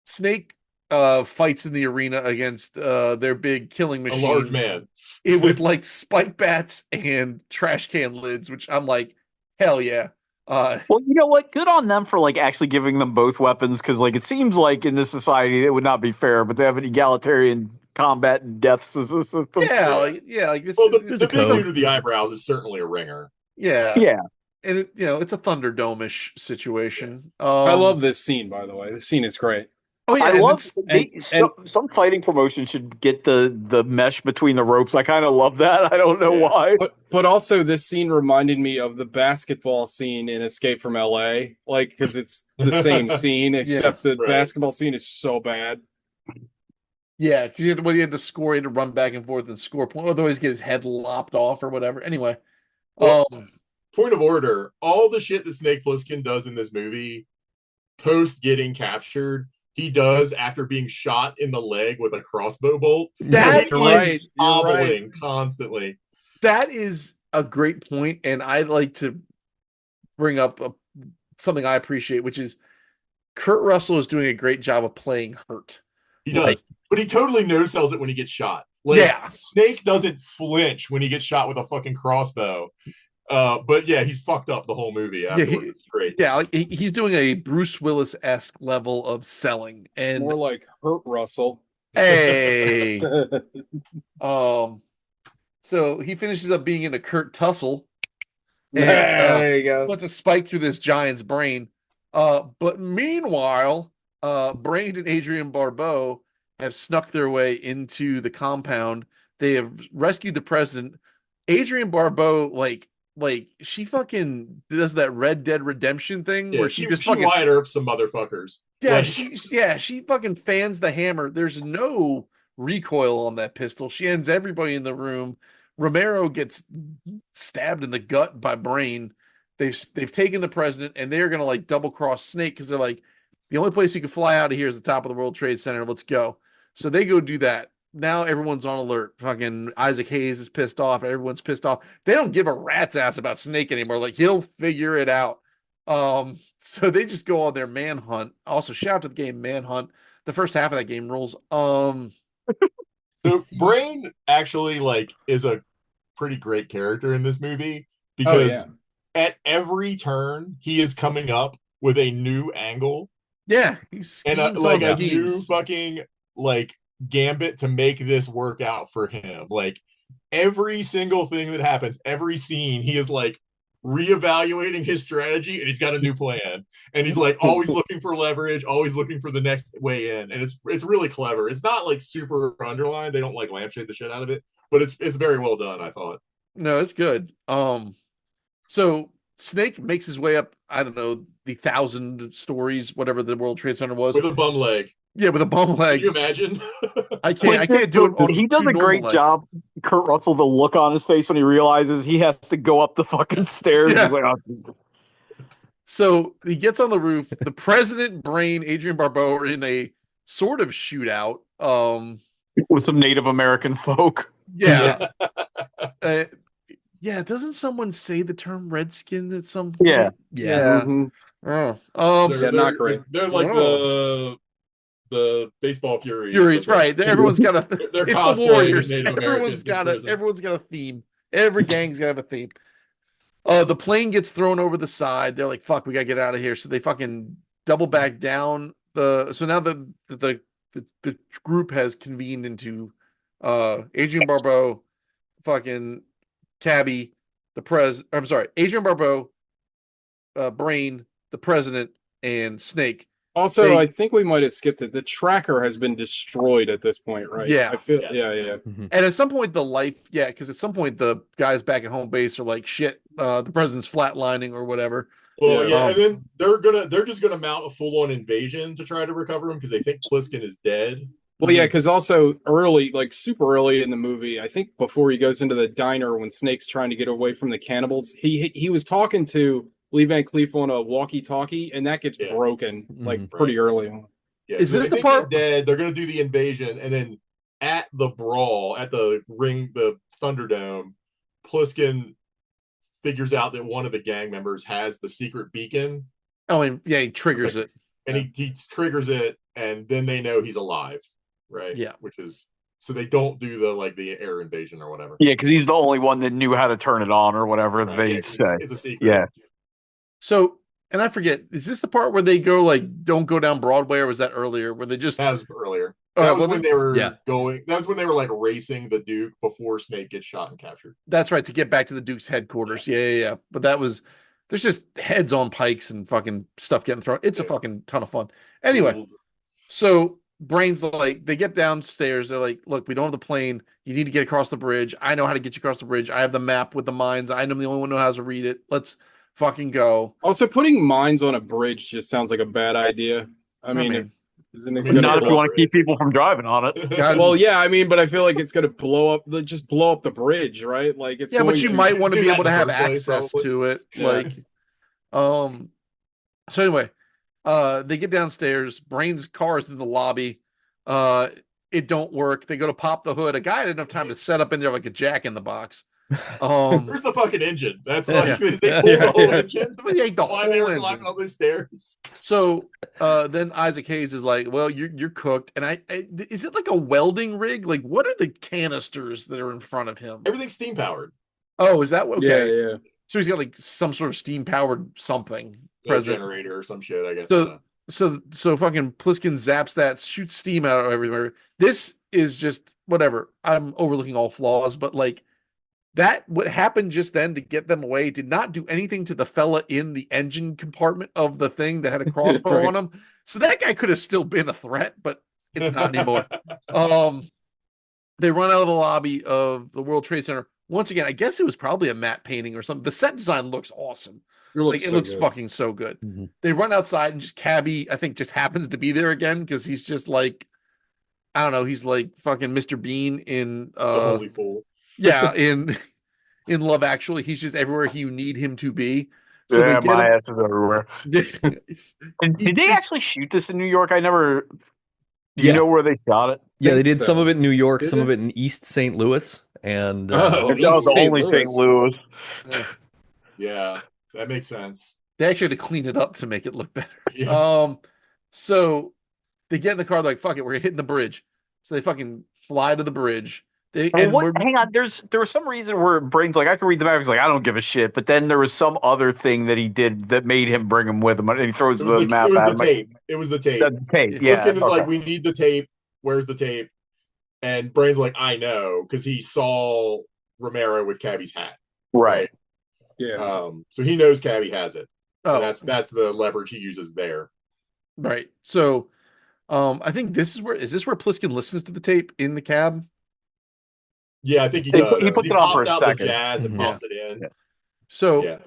Snake fights in the arena against their big killing A machine. large man. With like spike bats and trash can lids, which I'm like, hell yeah. Well, you know what? Good on them for like actually giving them both weapons, because like it seems like in this society it would not be fair, but they have an egalitarian combat and death system. Like this. Well, the There's a big code. dude with the eyebrows is certainly a ringer. Yeah, Yeah. and it's a Thunderdome-ish situation. I love this scene, by the way. This scene is great. Oh yeah, I and love it's- some fighting promotion should get the mesh between the ropes. I kind of love that. I don't know Yeah. why. But also this scene reminded me of the basketball scene in Escape from LA, like because it's the same scene except the right. basketball scene is so bad. yeah, because when he had to score, he had to run back and forth and score point. Otherwise, get his head lopped off or whatever. Anyway, Well, point of order: all the shit that Snake Plissken does in this movie, post getting captured, he does after being shot in the leg with a crossbow bolt. That So You're he right. is You're hobbling constantly. that is a great point, and I'd like to bring up something I appreciate, which is Kurt Russell is doing a great job of playing hurt. He does, but he totally no sells it when he gets shot. Like, Yeah. Snake doesn't flinch when he gets shot with a fucking crossbow. But yeah, he's fucked up the whole movie. Afterwards. It's great. Yeah, like he's doing a Bruce Willis-esque level of selling, and More like Hurt Russell. hey, so he finishes up being in a Kurt tussle, and There you go. puts a spike through this giant's brain. But meanwhile, Brain and Adrian Barbeau have snuck their way into the compound. They have rescued the president. Adrian Barbeau, like she fucking does that Red Dead Redemption thing Yeah, where she just fucking Wyatt Earp some motherfuckers. yeah, Like, she fucking fans the hammer. There's no recoil on that pistol. She ends everybody in the room. Romero gets stabbed in the gut by Brain. They've taken the president, and they're gonna like double cross Snake because they're like, the only place you can fly out of here is the top of the World Trade Center. Let's go. So they go do that. Now everyone's on alert. Fucking Isaac Hayes is pissed off. Everyone's pissed off. They don't give a rat's ass about Snake anymore. Like he'll figure it out. So they just go on their manhunt. Also, shout out to the game Manhunt. The first half of that game rules. so Brain actually like is a pretty great character in this movie because at every turn he is coming up with a new angle Yeah, he's and like a new fucking like gambit to make this work out for him. Like every single thing that happens, every scene, he is like reevaluating his strategy and he's got a new plan. And he's like always looking for leverage, always looking for the next way in. And it's really clever. It's not like super underlined. They don't like lampshade the shit out of it, but it's very well done, I thought. No, it's good. So Snake makes his way up, I don't know, the 1,000 stories, whatever the World Trade Center was. With a bum leg. Yeah, with a bum leg. Can you imagine? I can't do it. On He does two a normal great legs. job, Kurt Russell, the look on his face when he realizes he has to go up the fucking stairs. Yeah. He's like, "Oh, So he gets on the roof. The president, Brain, Adrian Barbeau are in a sort of shootout. with some Native American folk. Yeah. Yeah, doesn't someone say the term redskin at some point? Yeah. Yeah. Mhm. Oh. Yeah, not great. They're like the baseball Furies. Furies, but right. Everyone's got a They're it's the cosplaying Warriors. Native Everyone's Americans in got a prison. everyone's got a theme. Every gang's got to have a theme. The plane gets thrown over the side. They're like, "Fuck, we gotta get out of here." So they fucking double back down. So now the group has convened into Adrian Barbeau, fucking Cabby, I'm sorry, Adrian Barbeau, Brain, the president, and Snake. Also, They- I think we might have skipped it. The tracker has been destroyed at this point, right? Yeah. I feel. Yes. Yeah. And at some point, because at some point the guys back at home base are like, "Shit, the president's flatlining or whatever." Well, Yeah. and then they're just gonna mount a full-on invasion to try to recover him because they think Pliskin is dead. Well, yeah, because also early, like super early in the movie, I think before he goes into the diner when Snake's trying to get away from the cannibals, he was talking to Lee Van Cleef on a walkie-talkie, and that gets Yeah. broken like Mhm. pretty early on. Yeah, Is so this they the think he's part- dead? They're gonna do the invasion, and then at the brawl at the Thunderdome, Pliskin figures out that one of the gang members has the secret beacon, I mean, yeah, he triggers it. and he triggers it, and then they know he's alive, right? Yeah. Which is so they don't do the air invasion or whatever. Yeah, because he's the only one that knew how to turn it on or whatever Right, they yeah, 'cause say. it's a secret. Yeah. So, and I forget, is this the part where they go like, "Don't go down Broadway," or was that earlier? Where they just That was earlier. All That right, was well, when they were yeah. going. That was when they were like racing the Duke before Snake gets shot and captured. That's right, to get back to the Duke's headquarters. Yeah. But there's just heads on pikes and fucking stuff getting thrown. It's a Yeah. fucking ton of fun. Anyway, so Brain's like, they get downstairs. They're like, "Look, we don't have the plane. You need to get across the bridge. I know how to get you across the bridge. I have the map with the mines. I'm the only one who knows how to read it. Let's fucking go." Also, putting mines on a bridge just sounds like a bad idea. I mean, isn't it? I mean, gonna Not if you blow- want to keep people from driving on it. God, Well, yeah, I mean, but I feel like it's gonna blow up. Just blow up the bridge, right? Like it's. yeah, but going you to- might want to do be that able to in the have first place, access probably. to it. Yeah. Like, so anyway, they get downstairs. Brain's car is in the lobby. It don't work. They go to pop the hood. A guy had enough time to set up in there like a jack in the box. Where's the fucking engine? That's like Yeah. they pulled the whole engine. But he ate the Why they whole were engine. climbing all those stairs? So then Isaac Hayes is like, "Well, you're cooked." And is it like a welding rig? Like, what are the canisters that are in front of him? Everything's steam powered. Oh, is that okay? Yeah. So he's got like some sort of steam powered something present. Generator or some shit, I guess. So so fucking Pliskin zaps that, shoots steam out everywhere. This is just whatever. I'm overlooking all flaws, but like that, what happened just then to get them away did not do anything to the fella in the engine compartment of the thing that had a crossbow Right. on him. So that guy could have still been a threat, but it's not anymore. They run out of the lobby of the World Trade Center. Once again, I guess it was probably a matte painting or something. The set design looks awesome. Like, it looks fucking so good. Mhm. They run outside and just Cabby, I think, just happens to be there again because he's just like, I don't know, he's like fucking Mr. Bean in The holy fool. yeah, in Love Actually. He's just everywhere you need him to be. So Yeah, they my ass is everywhere. get him. And did they actually shoot this in New York? I never. Do you Yeah. know where they shot it? Yeah, they think did some so. of it in New York, Did some it? of it in East St. Louis, and Oh, That was the St. only thing, Louis. Yeah, that makes sense. They actually had to clean it up to make it look better. Yeah. So they get in the car, like, fuck it, we're hitting the bridge. So they fucking fly to the bridge. Hang on, there was some reason where Brain's like, I can read the map. He's like, I don't give a shit. But then there was some other thing that he did that made him bring him with him, and he throws It the was, map it was at the him. tape. It was the tape. The tape, Yeah, yeah. Pliskin is okay. like, we need the tape. Where's the tape? And Brain's like, I know, because he saw Romero with Cabby's hat. Right. Yeah. So he knows Cabby has it. Oh, And that's the leverage he uses there. right. So I think this is where Pliskin listens to the tape in the cab? Yeah, I think he He does. put- he puts it on for pops a out second. the jazz and Mhm. pops it in. Yeah. So Yeah.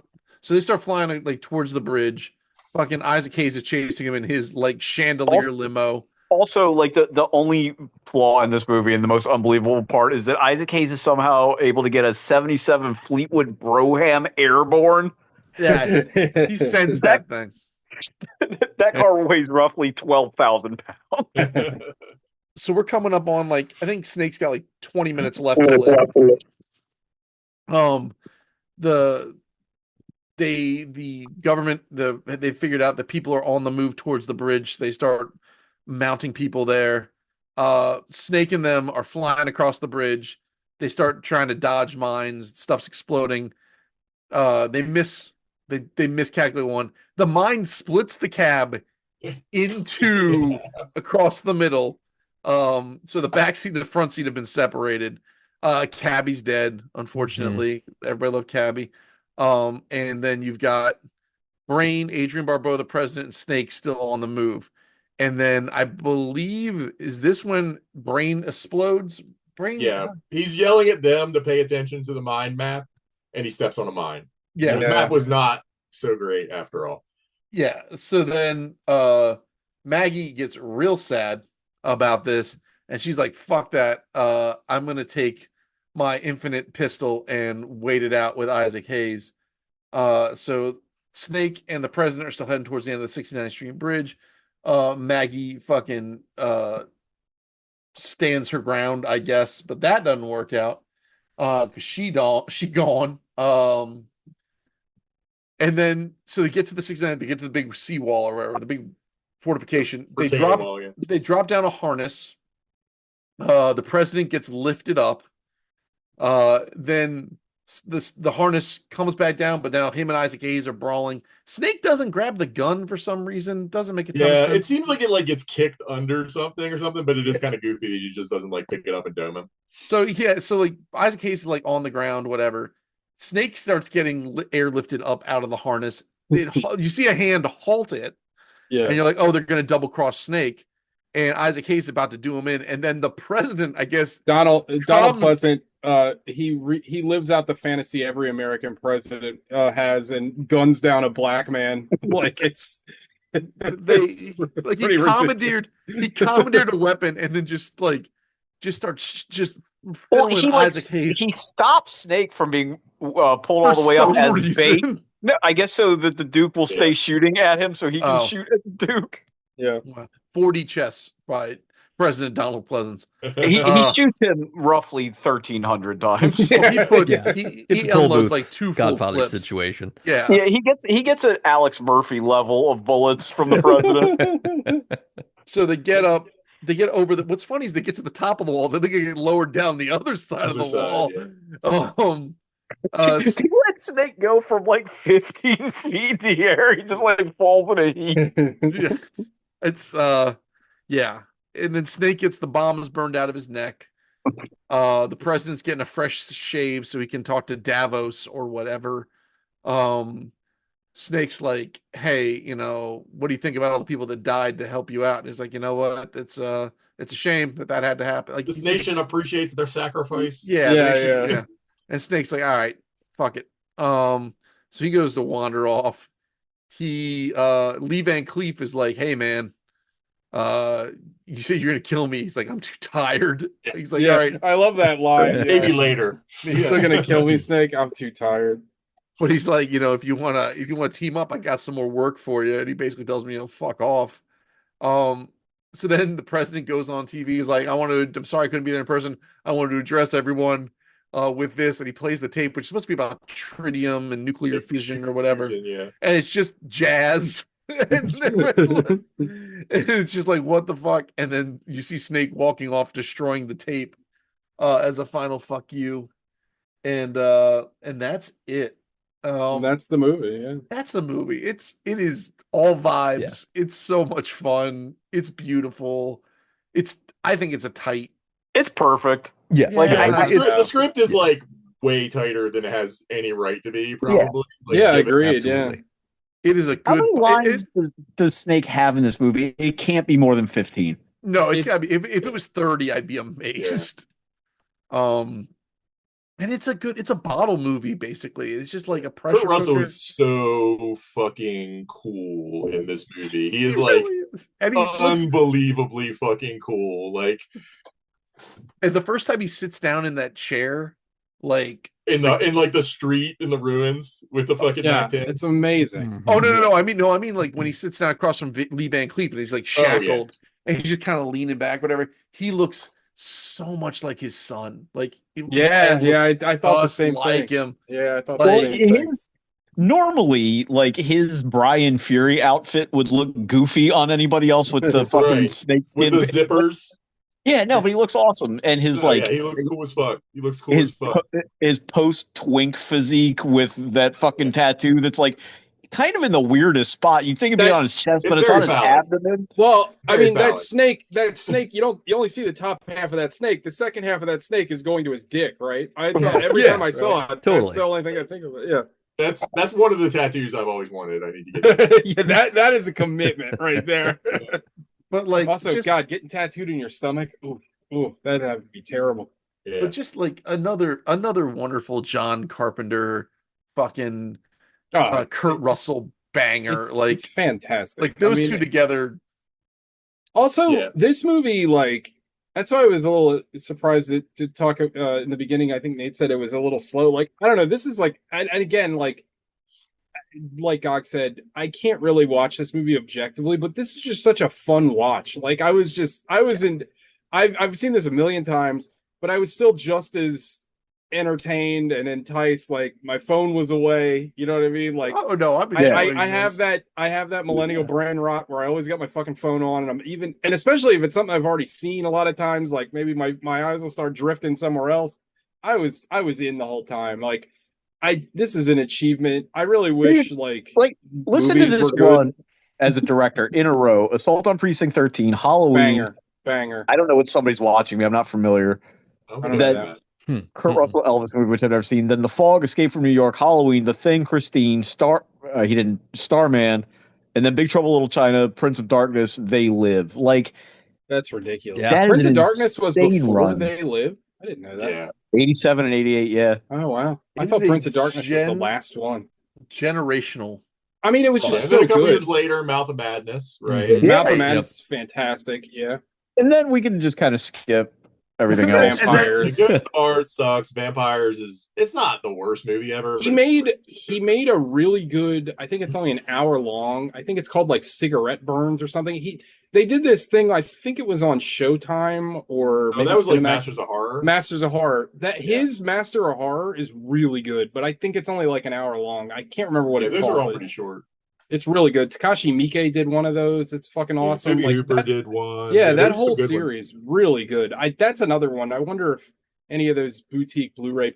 so they start flying like towards the bridge. Fucking Isaac Hayes is chasing him in his like chandelier limo. Also, like the only flaw in this movie and the most unbelievable part is that Isaac Hayes is somehow able to get a 77 Fleetwood Brougham Airborne. Yeah, he sends that thing. That car weighs roughly 12,000 pounds. So we're coming up on like, I think Snake's got like 20 minutes left to live. The government, they figured out that people are on the move towards the bridge. They start mounting people there. Snake and them are flying across the bridge. They start trying to dodge mines. Stuff's exploding. They miscalculate one. The mine splits the cab into across the middle. So the back seat and the front seat have been separated. Cabby's dead, unfortunately. Everybody loved Cabby. And then you've got Brain, Adrian Barbeau, the president, and Snake still on the move. And then I believe, is this when Brain explodes? Brain, Yeah, he's yelling at them to pay attention to the mind map, and he steps on a mine. yeah, His map was not so great after all. yeah. So then Maggie gets real sad about this, and she's like, fuck that. I'm gonna take my infinite pistol and wait it out with Isaac Hayes. So Snake and the president are still heading towards the end of the 69th Street Bridge. Maggie fucking stands her ground, I guess, but that doesn't work out. Because she gone. And then so they get to the 69th, they get to the big seawall or whatever, the big fortification. They Retaining wall, yeah. drop down a harness. The president gets lifted up. Then the harness comes back down, but now him and Isaac Hayes are brawling. Snake doesn't grab the gun for some reason. Doesn't make a ton of Yeah, sense. it seems like it like gets kicked under something or something, but it is kind of goofy that he just doesn't like pick it up and dome him. So yeah, so like Isaac Hayes is like on the ground, whatever. Snake starts getting airlifted up out of the harness. You see a hand halt it, Yeah. and you're like, oh, they're gonna double cross Snake. And Isaac Hayes is about to do him in, and then the president, I guess, Donald Pleasant, he lives out the fantasy every American president has, and guns down a black man. Like it's they like pretty he commandeered a weapon, and then just starts Well, filling Isaac Hayes he stops Snake from being pulled for all the way up some as bait. reason. No, I guess so that the Duke will stay Yeah. shooting at him, so he can Oh. shoot at the Duke. yeah. 40 chests by President Donald Pleasance. He Uh, shoots him roughly 1,300 times. So he puts Yeah. he It's a unloads toll booth like 2 full Godfather clips. situation. Yeah. Yeah, he gets an Alex Murphy level of bullets from the president. So they get up, they get over the. What's funny is they get to the top of the wall, then they get lowered down the other side of the Other side, wall. He let Snake go from like 15 feet in the air. He just like falls in a heap. Yeah. It's yeah. And then Snake gets the bombs burned out of his neck. The president's getting a fresh shave so he can talk to Davos or whatever. Snake's like, hey, what do you think about all the people that died to help you out? And he's like, you know what? It's a shame that had to happen. Like, This nation appreciates their sacrifice. yeah, Yeah, yeah. And Snake's like, all right, fuck it. So he goes to wander off. Lee Van Cleef is like, hey man, you said you're gonna kill me. He's like, I'm too tired. He's like, Yeah, all right. I love that line. Maybe Yeah. later. You're still gonna kill me, Snake? I'm too tired. But he's like, if you wanna team up, I got some more work for you. And he basically tells me, fuck off. So then the president goes on TV. He's like, I'm sorry I couldn't be there in person. I wanted to address everyone with this, and he plays the tape, which is supposed to be about tritium and nuclear fission or whatever. Fusion, yeah. And it's just jazz. And it's just like, what the fuck? And then you see Snake walking off, destroying the tape as a final fuck you. And that's it. And that's the movie. Yeah. That's the movie. It is all vibes. It's so much fun. It's beautiful. I think it's a tight. It's perfect. Yeah, Like, Yeah, The script is like way tighter than it has any right to be, probably. Like, Yeah, I given- agree. absolutely. It is a How good. many lines does Snake have in this movie? It can't be more than 15. No, it's It's- gotta be. If it was 30, I'd be amazed. And it's a bottle movie basically. It's just like a pressure Kurt Russell cooker. is so fucking cool in this movie. He is He like really is. And he looks, unbelievably fucking cool. Like and the first time he sits down in that chair, like, in like the street in the ruins with the fucking Yeah, Mac 10. it's amazing. Mhm. oh no, I mean like when he sits down across from Lee Van Cleef and he's like Oh, yeah. shackled and he's just kind of leaning back, whatever. He looks so much like his son. Like, Yeah, yeah, I thought the just same like thing. him. Yeah, I thought Well, the Well, same thing. normally, like his Brian Fury outfit would look goofy on anybody else with the fucking Right. snake With skin. the zippers. Yeah, no, but he looks awesome, and his Oh, like yeah, he looks cool as fuck. He looks cool as his fuck. his post twink physique with that fucking tattoo that's like kind of in the weirdest spot. You'd think it'd be That- on his chest, it's but it's very on his valid. abdomen. Well, I Very mean valid. that snake, you only see the top half of that snake. The second half of that snake is going to his dick, right? I thought every Yes, time I saw it, totally. that's the only thing I think of it. Yeah. That's one of the tattoos I've always wanted. I need to get. Yeah, that is a commitment right there. but like Also, just, God, getting tattooed in your stomach. Ooh, that'd have to be terrible. Yeah. but just like another wonderful John Carpenter fucking Oh, Kurt Russell banger. It's fantastic. like those I mean, two together. also, Yeah. this movie, like, that's why I was a little surprised to talk in the beginning. I think Nate said it was a little slow. Like, I don't know. This is like, and again, like Gog said, I can't really watch this movie objectively, but this is just such a fun watch. Like, I've seen this a million times, but I was still just as entertained and enticed. Like, my phone was away. You know what I mean? Like, Oh no, I'm I enjoying have this. that millennial brain rot where I always got my fucking phone on, and and especially if it's something I've already seen a lot of times, like maybe my eyes will start drifting somewhere else. I was in the whole time. Like, this is an achievement. I really wish like Listen to movies this were good. one as a director in a row: Assault on Precinct 13, Halloween. banger. I don't know what somebody's watching me. I'm not familiar. I don't I think don't it's know. bad. Kurt Russell Elvis movie, which I've never seen. Then The Fog, Escape from New York, Halloween, The Thing, Christine, he didn't Starman, and then Big Trouble in Little China, Prince of Darkness, They Live. Like That's ridiculous. Yeah. that is Prince an of Darkness was insane before run. They Live. I didn't know that. Yeah. 87 and 88, yeah. Oh wow. I It thought is a Prince of Darkness was the last one. Generational. I mean, it was Well, just and then so a couple good. years later, Mouth of Madness, right? Mhm. Mouth of Yeah, Madness is fantastic. Yeah. And then we can just kind of skip everything And then- else. and then- Vampires. The Good Stars sucks. Vampires it's not the worst movie ever. He but it's made a really good, I think it's only an hour long. I think it's called like Cigarette Burns or something. They did this thing, I think it was on Showtime or Oh, maybe that was like Cinemax. Masters of Horror. Masters of Horror. That Yeah. his Master of Horror is really good, but I think it's only like an hour long. I can't remember what Yeah, it's those called. are all but pretty short. It's really good. Takashi Miike did one of those. It's fucking awesome. Toby Like Hooper that- did one. yeah, that there's some whole good ones. series really good. That's another one. I wonder if any of those boutique Blu-ray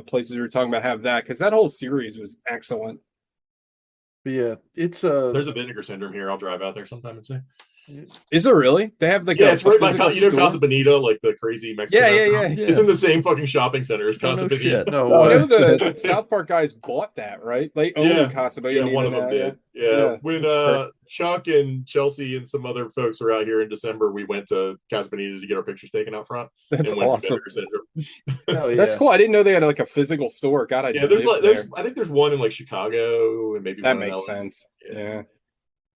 places we were talking about have that, because that whole series was excellent. But yeah, it's There's a Vinegar Syndrome here. I'll drive out there sometime and see. Is it really? They have like Yeah, a it's right by physical you know store? Casa Bonita, like the crazy Mexican Yeah, restaurant. yeah. It's in the same fucking shopping center as Oh, Casa no Bonita. shit. no Oh, I way. know the South Park guys bought that, right? They own Yeah. Casa Yeah, Bonita one of them now, did. yeah. Yeah. When that's great. Chuck and Chelsea and some other folks were out here in December, we went to Casa Bonita to get our pictures taken out front. That's and went awesome. to Vinegar Syndrome. Hell That's yeah. cool. I didn't know they had like a physical store. God, I Yeah, there's lived like there's there. I think there's one in like Chicago and maybe That one in makes LA. sense. Yeah. Yeah.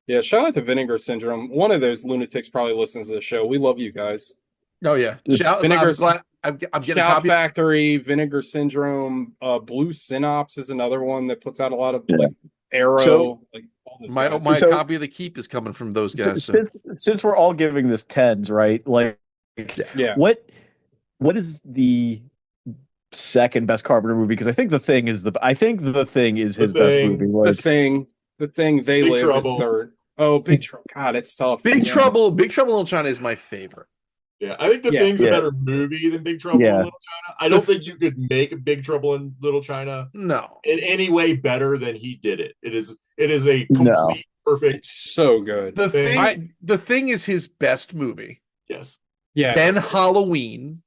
Yeah, shout out to Vinegar Syndrome. One of those lunatics probably listens to the show. We love you guys. Oh yeah. I'm Vinegar's- glad I'm getting a Shout copy. Factory, Vinegar Syndrome, Blue Synopsis is another one that puts out a lot of Yeah. like Arrow, So- like all those My guys. my So- copy of the Keep is coming from those guys. so- Since we're all giving this tens, right? Like Yeah. what is the second best Carpenter movie? Because I think the thing is his best Thing. movie. The Like, thing, They Big Live Trouble. is third. Oh, Big Trouble. God, it's tough. Big Yeah. Trouble in Little China is my favorite. Yeah, I think the Yeah. thing's a Yeah. better movie than Big Trouble Yeah. in Little China. I don't think you could make Big Trouble in Little China No. in any way better than he did it. It is a No. complete perfect. It's so good. The Thing. thing is his best movie. Yes, Yeah. Then Halloween.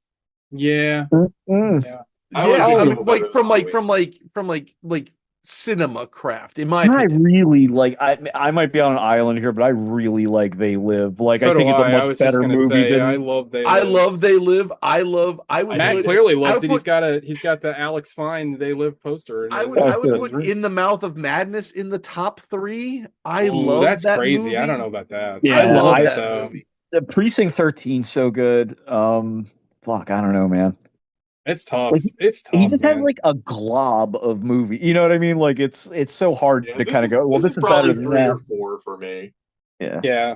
Yeah. mm, I Yeah, like I Big mean, Trouble like better from than like from cinema craft, in my I opinion. really like. I might be on an island here, but I really like They Live. Like, So I think do it's a I much was just better gonna movie say, than. I love They I Live. love They Live. I would Matt put, clearly I loves would it. He's got the Alex Fine They Live poster. in I it. would I would That's put In the Mouth of Madness in the top 3. I Ooh, love that's that crazy. movie. I don't know about that. Yeah, I love I- that though. movie. Precinct 13 so good. Fuck, I don't know, man. It's tough. Like, It's tough. He just man. has like a glob of movie. You know what I mean? Like it's so hard Yeah, to kind of go. Well, this is probably better than 3 or that. 4 for me. Yeah. Yeah.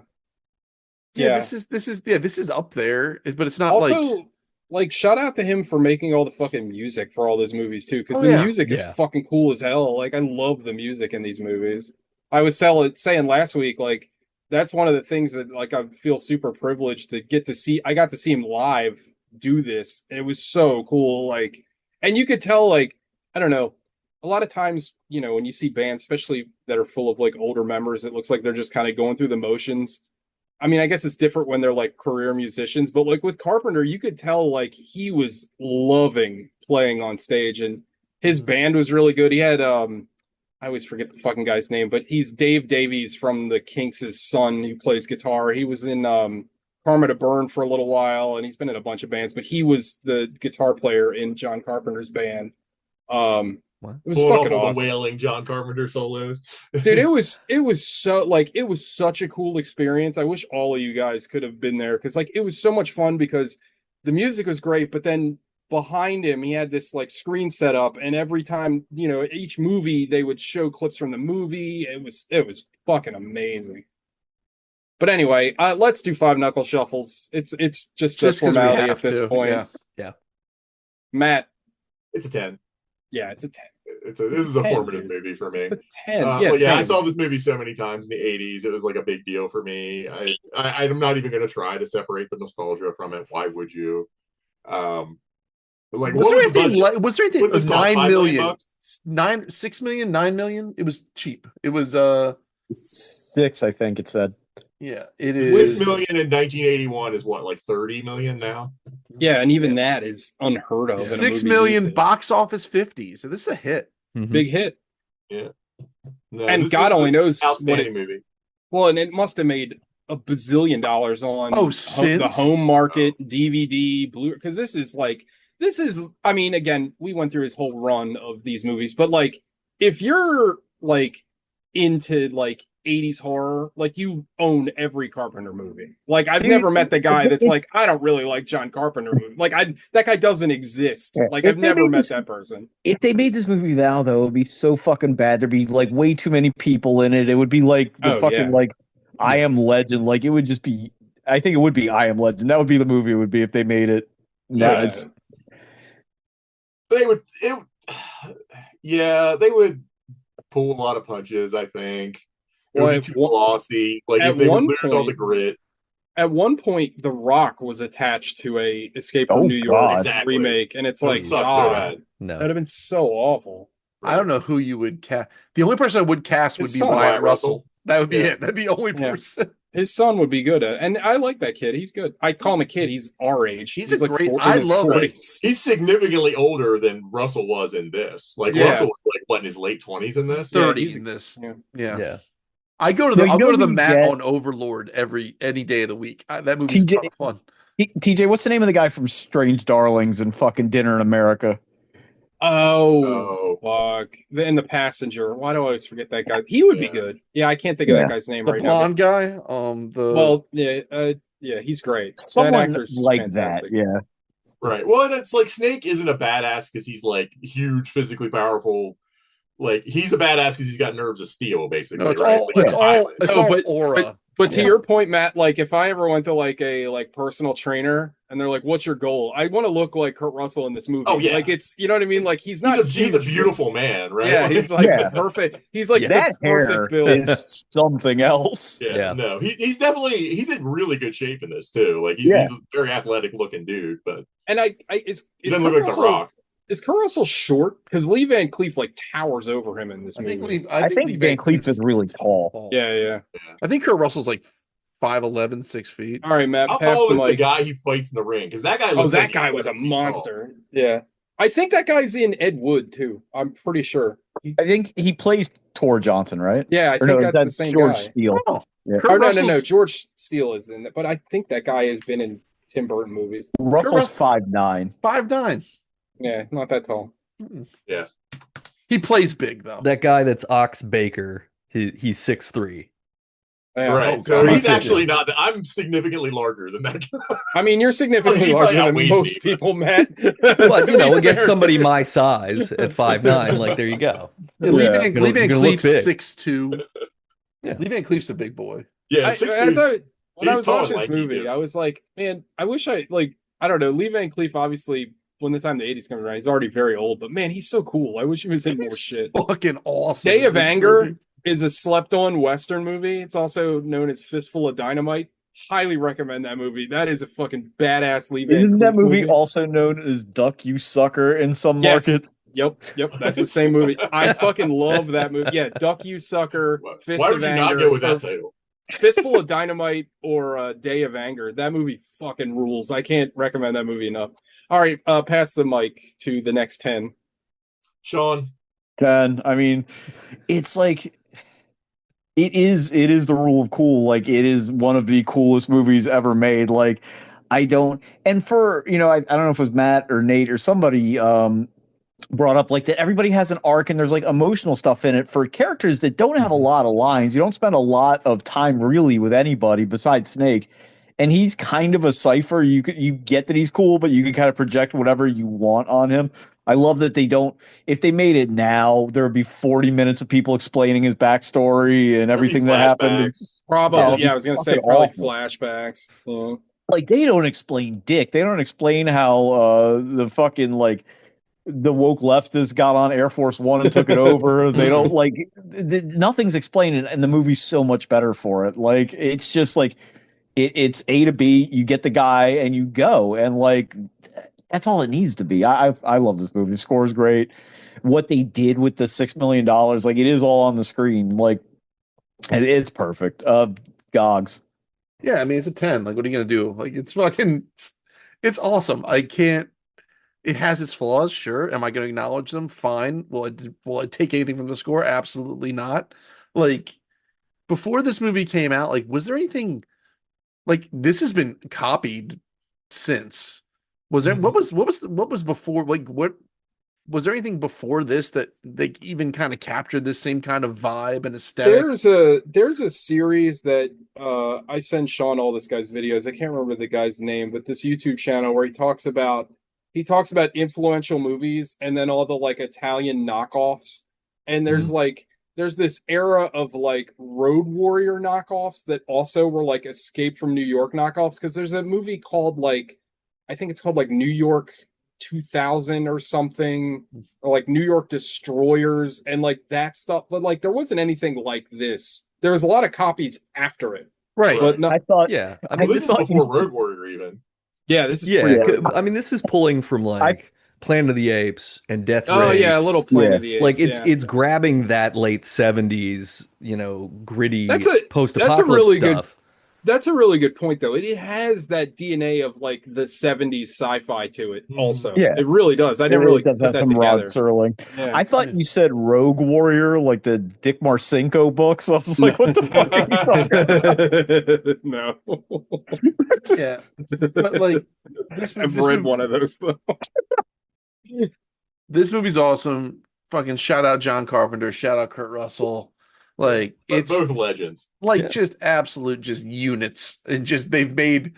Yeah, Yeah. this is up there, but it's not Also, like, shout out to him for making all the fucking music for all those movies too, because Oh, the yeah. music is Yeah. fucking cool as hell. Like, I love the music in these movies. I was saying last week, like, that's one of the things that like I feel super privileged to get to see. I got to see him live do this. And it was so cool. Like, and you could tell, like, I don't know, a lot of times, you know, when you see bands, especially that are full of like older members, it looks like they're just kind of going through the motions. I mean, I guess it's different when they're like career musicians, but like with Carpenter, you could tell like he was loving playing on stage, and his band was really good. He had I always forget the fucking guy's name, but he's Dave Davies from the Kinks' son who plays guitar. He was in Karma to Burn for a little while, and he's been in a bunch of bands, but he was the guitar player in John Carpenter's band. What? It was Pulling off fucking all the awesome. wailing John Carpenter solos. Dude, it was so like it was such a cool experience. I wish all of you guys could have been there because like it was so much fun because the music was great, but then behind him he had this like screen set up, and every time, you know, each movie they would show clips from the movie. It was fucking amazing. But anyway, let's do Five Knuckle Shuffles. It's just a 'cause we formality have at this to, point. yeah. Matt, It's a 10. yeah, it's a 10. This is a 10, formative dude. movie for me. It's a 10. Well, Yeah, I same. saw this movie so many times in the 80s. It was like a big deal for me. I'm not even going to try to separate the nostalgia from it. Why would you? Like, Was what there was the anything budget? like? Was there anything? What this cost, 9 $5 million million, bucks? 6 million, 9 million. It was cheap. It was 6, I think it said. yeah. It is 6 million in 1981 is what, like 30 million now? Yeah, and even that is unheard of. in a 6 movie these million days. box office 50. So this is a hit. Mhm. Big hit. No, And this God is only an knows what outstanding it, movie. well, and it must have made a bazillion dollars on Oh, the since? home market, DVD, Blue, because this is, I mean, again, we went through his whole run of these movies, but like, if you're like into like 80s horror, like you own every Carpenter movie. Like, I've Dude, never met the guy that's like, I don't really like John Carpenter movie. Like, that guy doesn't exist. Yeah, Like, if I've they never made met this- that person. If they made this movie now, though, it would be so fucking bad. There'd be like way too many people in it. It would be like the Oh, fucking yeah. like I Am Legend. Like it would just be. I think it would be I Am Legend. That would be the movie. It would be if they made it. No, Yeah. it's They would, yeah, they would pull a lot of punches, I think. It would Well, be at too one- glossy. Like, at they would one lose all point- the grit. At one point, The Rock was attached to a Escape from Oh, New York God. Exactly. remake, and it's It like, sucks so God, bad. No. that'd have been so awful. I don't know who you would cast. The only person I would cast would His be son, Wyatt Wyatt Russell. Russell. That would be Yeah. it. That'd be the only Yeah. person. His son would be good at, and I like that kid. He's good. I call him a kid. He's our age. He's a like great- in I his love it. 40s. He's significantly older than Russell was in this. Like, Yeah. Russell was like, what, in his late 20s in this? Yeah, 30 he's- in this. yeah. Yeah. Yeah. I go to No, the you I'll know go to the who you Matt get? on Overlord any day of the week. That movie's TJ a ton of fun. TJ. What's the name of the guy from Strange Darlings and fucking Dinner in America? Oh, fuck. In The Passenger. Why do I always forget that guy? He would be Yeah. good. Yeah, I can't think of Yeah. that guy's name The right now. blonde guy. Well, yeah, he's great. That Someone actor's like fantastic. that. Yeah. Right. Well, and it's like Snake isn't a badass because he's like huge, physically powerful. Like, he's a badass because he's got nerves of steel, basically. no, it's right? all Like, he's it's a all pilot. it's No, all but- aura. But to Yeah. your point, Matt, like if I ever went to like a like personal trainer and they're like, "What's your goal?" I want to look like Kurt Russell in this movie. Oh, yeah. Like it's, you know what I mean? Like he's not. He's a huge, beautiful man, right? Yeah, he's like Yeah. perfect. He's like Yeah. the That hair perfect build. is something else. Yeah, Yeah. no, he's definitely he's in really good shape in this too. Like, he's, Yeah. he's a very athletic looking dude, but And is he doesn't look like Russell, The Rock. Is Kurt Russell short? Because Lee Van Cleef like towers over him in this I movie. think Lee, I think Lee Van Cleef is really tall. Yeah, yeah. I think Kurt Russell's like 5'11", 6 feet. All right, Matt. How pass tall the is the mic. guy he fights in the ring? Because that guy Oh, looks that like he's guy was a 7 feet tall. monster. Yeah, I think that guy's in Ed Wood too. I'm pretty sure. I think he plays Tor Johnson, right? Yeah, I Or think no, that's the same George guy. Steele. Oh, Yeah. Kurt Oh no, Russell's- no. George Steele is in it, but I think that guy has been in Tim Burton movies. Russell's 5'9". 5'9". Yeah, not that tall. He plays big though. That guy that's Ox Baker, he's 6'3". Yeah. Right. Oh, so God. he's actually not that. I'm significantly larger than that guy. I mean, you're significantly He larger probably than outweighs most me, but- people, Matt. But To you know, be against fair somebody to- my size at 5'9", like there you go. Lee Yeah. Van, You're Lee Van gonna look Cleef's big. 6'2". Yeah. Lee Van Cleef's a big boy. Yeah, I, 6'3". as I, when I He's was tall and watching this lanky, movie, too. I was like, man, I wish I don't know. Lee Van Cleef, obviously, when the time the '80s comes around, he's already very old. But man, he's so cool. I wish he was in more shit. Fucking awesome. Day in of this Anger movie. is a slept-on Western movie. It's also known as Fistful of Dynamite. Highly recommend that movie. That is a fucking badass Lee Van Isn't that Cleef movie also known as Duck You Sucker in some Yes. markets? Yep, that's the same movie. I fucking love that movie. Yeah, Duck You Sucker, Fist Why of would you Anger, not go with or that title? Fistful of Dynamite or Day of Anger. That movie fucking rules. I can't recommend that movie enough. All right, pass the mic to the next 10. Sean, 10. I mean, it's like it is the rule of cool. Like it is one of the coolest movies ever made. Like I don't and for I don't know if it was Matt or Nate or somebody brought up like that everybody has an arc and there's like emotional stuff in it for characters that don't have a lot of lines. You don't spend a lot of time really with anybody besides Snake. And he's kind of a cipher. You get that he's cool, but you can kind of project whatever you want on him. I love that they don't. If they made it now, there would be 40 minutes of people explaining his backstory and everything that happened. Flashbacks. Probably, Yeah, I was gonna say fucking probably awful. flashbacks. Yeah. Like they don't explain dick. They don't explain how the fucking like the woke leftists got on Air Force One and took it over. They don't like nothing's explained, and the movie's so much better for it. Like it's just like it's A to B. You get the guy and you go, and like that's all it needs to be. I love this movie. The score is great. What they did with the $6 million, like it is all on the screen. Like it's perfect. Gogs. Yeah, I mean it's a 10. Like, what are you gonna do? Like, it's awesome. I can't. It has its flaws, sure. Am I going to acknowledge them? Fine. Will it take anything from the score? Absolutely not. Like, before this movie came out, like, was there anything like this has been copied since? Was there what was before? Like, what was there anything before this that they even kind of captured this same kind of vibe and aesthetic? There's a series that I send Sean all this guy's videos. I can't remember the guy's name, but this YouTube channel where he talks about influential movies and then all the like Italian knockoffs. And there's this era of like Road Warrior knockoffs that also were like Escape from New York knockoffs because there's a movie called like I think it's called like New York 2000 or something, or like New York Destroyers and like that stuff. But like there wasn't anything like this. There was a lot of copies after it, Right. but no, I thought. Yeah, I Well, mean, this is before Road Warrior even. yeah, this is yeah, pretty. I mean, this is pulling from like Planet of the Apes and Death Oh Race. yeah, a little Planet of the Apes. Like it's yeah. it's grabbing that late 70s, gritty That's a post-apocalypse really stuff. That's a really good point, though. It has that DNA of like the '70s sci-fi to it. Also, Yeah. it really does. I never It really does put have that some Rod together. Serling. Yeah. I thought you said Rogue Warrior, like the Dick Marcinko books. I was like, what the fuck are you talking No, Yeah. But like I've read one of those though. this movie's awesome. Fucking shout out John Carpenter, shout out Kurt Russell. Like But it's both legends. like Yeah. just absolute just units. And just they made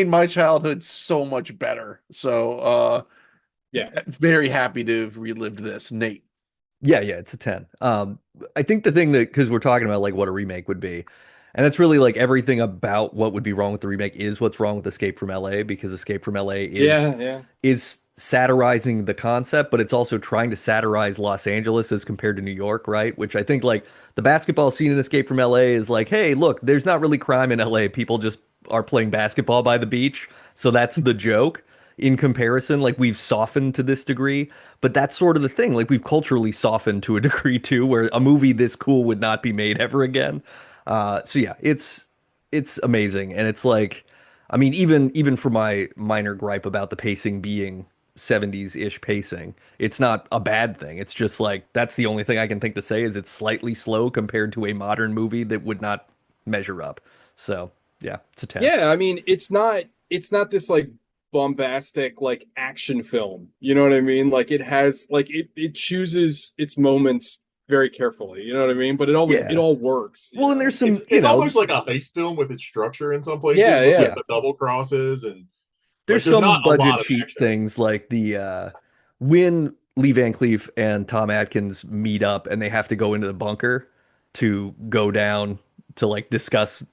my childhood so much better. So Yeah. very happy to have relived this. Nate. Yeah, it's a 10. I think the thing that because we're talking about like what a remake would be, and that's really like everything about what would be wrong with the remake is what's wrong with Escape from LA because Escape from LA Yeah. is satirizing the concept, but it's also trying to satirize Los Angeles as compared to New York, right? Which I think like the basketball scene in Escape from LA is like, hey, look, there's not really crime in LA. People just are playing basketball by the beach. So that's the joke. In comparison, like we've softened to this degree, but that's sort of the thing. Like we've culturally softened to a degree too, where a movie this cool would not be made ever again. So yeah, it's amazing, and it's like, I mean, even for my minor gripe about the pacing being 70s-ish pacing, it's not a bad thing. It's just like that's the only thing I can think to say is it's slightly slow compared to a modern movie that would not measure up. So yeah, it's a 10. Yeah, I mean, it's not this like bombastic like action film. You know what I mean? Like it has like it chooses its moments very carefully. You know what I mean? But Yeah. it all works. Well, and there's some, It's almost like a heist film with its structure in some places. Yeah, with, yeah. like, the double crosses and there's like, some not a lot budget of cheap action. things like the when Lee Van Cleef and Tom Atkins meet up and they have to go into the bunker to go down to like discuss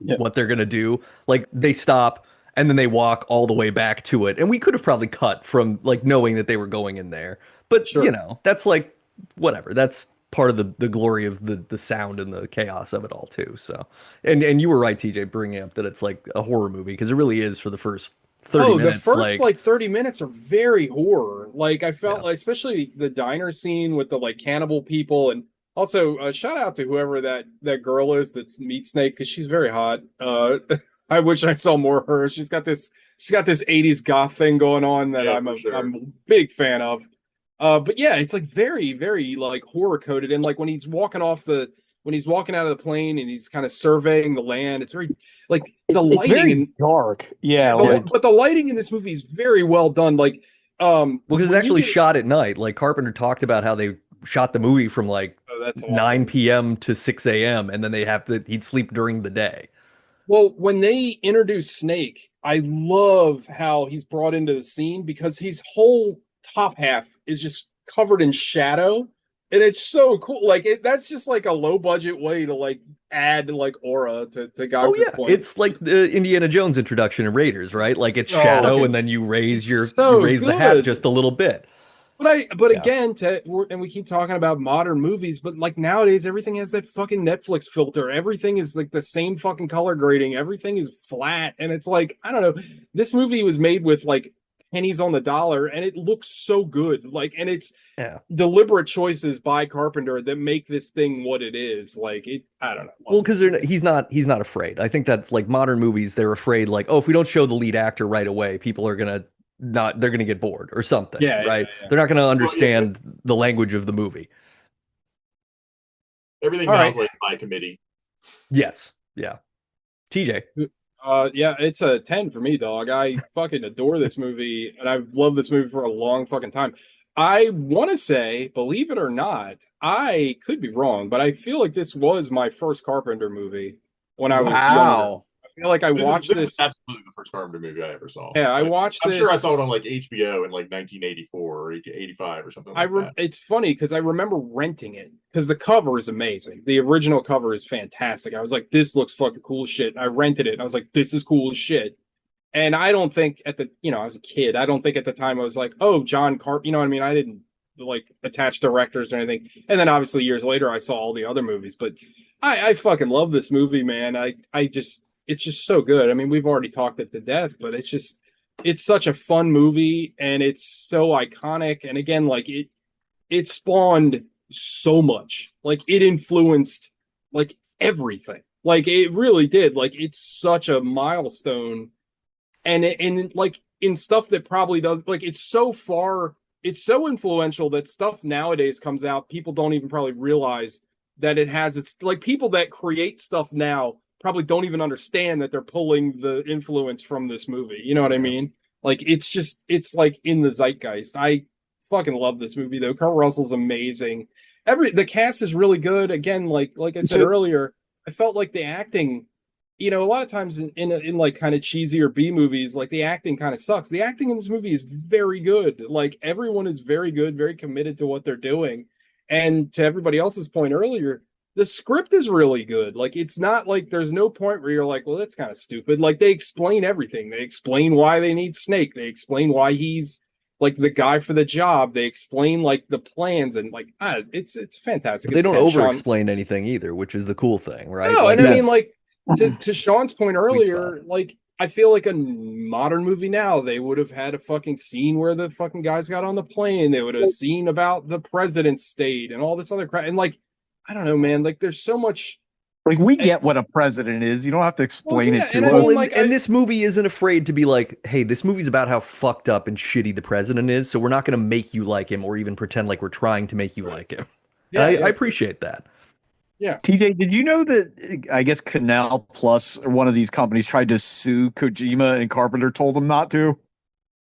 what they're gonna do. Like they stop and then they walk all the way back to it. And we could have probably cut from like knowing that they were going in there. But Sure. that's like whatever. That's part of the glory of the sound and the chaos of it all too. So and you were right, TJ, bringing up that it's like a horror movie because it really is for the first 30 minutes. The first like 30 minutes are very horror. Like I felt Yeah. like, especially the diner scene with the like cannibal people, and also shout out to whoever that girl is that's Meat Snake because she's very hot. I wish I saw more of her. She's got this 80s goth thing going on that Yeah, I'm for sure. a big fan of. But yeah, it's like very, very like horror coded. And like when he's walking when he's walking out of the plane and he's kind of surveying the land, it's very like the It's lighting very and dark. Yeah, but the lighting in this movie is very well done. Like, Well, because it's when you actually get- shot at night. Like Carpenter talked about how they shot the movie from like oh, that's awful. 9 p.m. to 6 a.m. and then he'd sleep during the day. Well, when they introduce Snake, I love how he's brought into the scene because his whole top half is just covered in shadow, and it's so cool. Like that's just like a low budget way to like add like aura to Oh Gogs' yeah, point. it's like the Indiana Jones introduction in Raiders, right? Like it's Oh, shadow, fucking- and then you raise it's so you raise the hat good. just a little bit. But Yeah. again, and we keep talking about modern movies, but like nowadays, everything has that fucking Netflix filter. Everything is like the same fucking color grading. Everything is flat, and it's like I don't know. This movie was made with like pennies on the dollar, and it looks so good. Like, and it's Yeah. deliberate choices by Carpenter that make this thing what it is. Like, it. I don't know. Well, because he's not afraid. I think that's like modern movies. They're afraid, like, oh, if we don't show the lead actor right away, people are gonna they're gonna get bored or something, Yeah, right? yeah. They're not gonna understand the language of the movie. Everything All now right. is like by committee. Yes, yeah. TJ, Yeah, it's a 10 for me, dog. I fucking adore this movie, and I've loved this movie for a long fucking time. I want to say, believe it or not, I could be wrong, but I feel like this was my first Carpenter movie when I was younger. I feel like I watched This is this. absolutely the first Carpenter movie I ever saw. Yeah, I Like, watched I'm this. sure I saw it on like HBO in like 1984 or 85 or something like that. It's funny because I remember renting it because the cover is amazing. The original cover is fantastic. I was like, this looks fucking cool as shit. I rented it. And I was like, this is cool as shit. And I don't think I was a kid. I don't think at the time I was like, oh, John Carp. You know what I mean? I didn't like attach directors or anything. And then obviously years later, I saw all the other movies. But I fucking love this movie, man. It's just so good. I mean, we've already talked it to death, but it's such a fun movie and it's so iconic. And again, like it spawned so much. Like it influenced like everything. Like it really did. Like it's such a milestone. And like in stuff that probably does like it's so influential that stuff nowadays comes out, people don't even probably realize that it has it's like people that create stuff now probably don't even understand that they're pulling the influence from this movie. You know what I mean? Like it's like in the zeitgeist. I fucking love this movie though. Kurt Russell's amazing. The cast is really good. Again, like I said earlier, I felt like the acting, a lot of times in like kind of cheesy or B movies, like the acting kind of sucks. The acting in this movie is very good. Like everyone is very good, very committed to what they're doing. And to everybody else's point earlier, the script is really good. Like it's not like there's no point where you're like, well, that's kind of stupid. Like they explain everything. They explain why they need Snake. They explain why he's like the guy for the job. They explain like the plans and like it's fantastic. but they It's don't 10 over Sean- explain anything either, which is the cool thing, right? No, Like, and I mean, that's- like to Sean's point earlier, spot. like I feel like a modern movie now, they would have had a fucking scene where the fucking guys got on the plane. They would have seen about the president's state and all this other crap. And like, I don't know, man. Like, there's so much. like we get what a president is. You don't have to explain yeah, it to and I us. mean, Well, like, and this movie isn't afraid to be like, hey, this movie's about how fucked up and shitty the president is, so we're not going to make you like him or even pretend like we're trying to make you like him. Yeah, And yeah. I appreciate that. TJ, did you know that I guess Canal Plus or one of these companies tried to sue Kojima and Carpenter told them not to?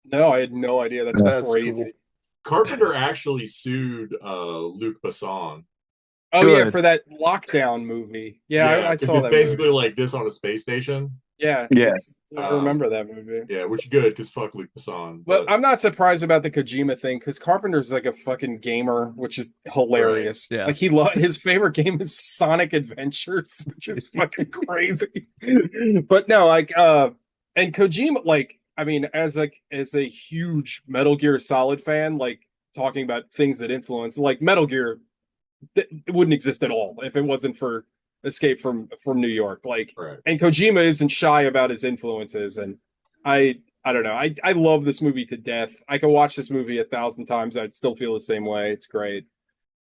No, I had no idea. That's That's crazy. cool. Carpenter actually sued Luc Besson. Oh yeah, Good. for that lockdown movie. Yeah, I 'cause saw it's that. basically Movie. like this on a space station. Yeah, Yeah. I remember that movie. Yeah, which is good because fuck Luc Besson. But I'm not surprised about the Kojima thing because Carpenter's like a fucking gamer, which is hilarious. Right, yeah. Like his favorite game is Sonic Adventures, which is fucking crazy. But no, like and Kojima, like I mean, as a huge Metal Gear Solid fan, like talking about things that influence, like Metal Gear, it wouldn't exist at all if it wasn't for Escape from New York. Like right. and Kojima isn't shy about his influences, and I don't know. I love this movie to death. I could watch this movie 1,000 times. I'd still feel the same way. It's great.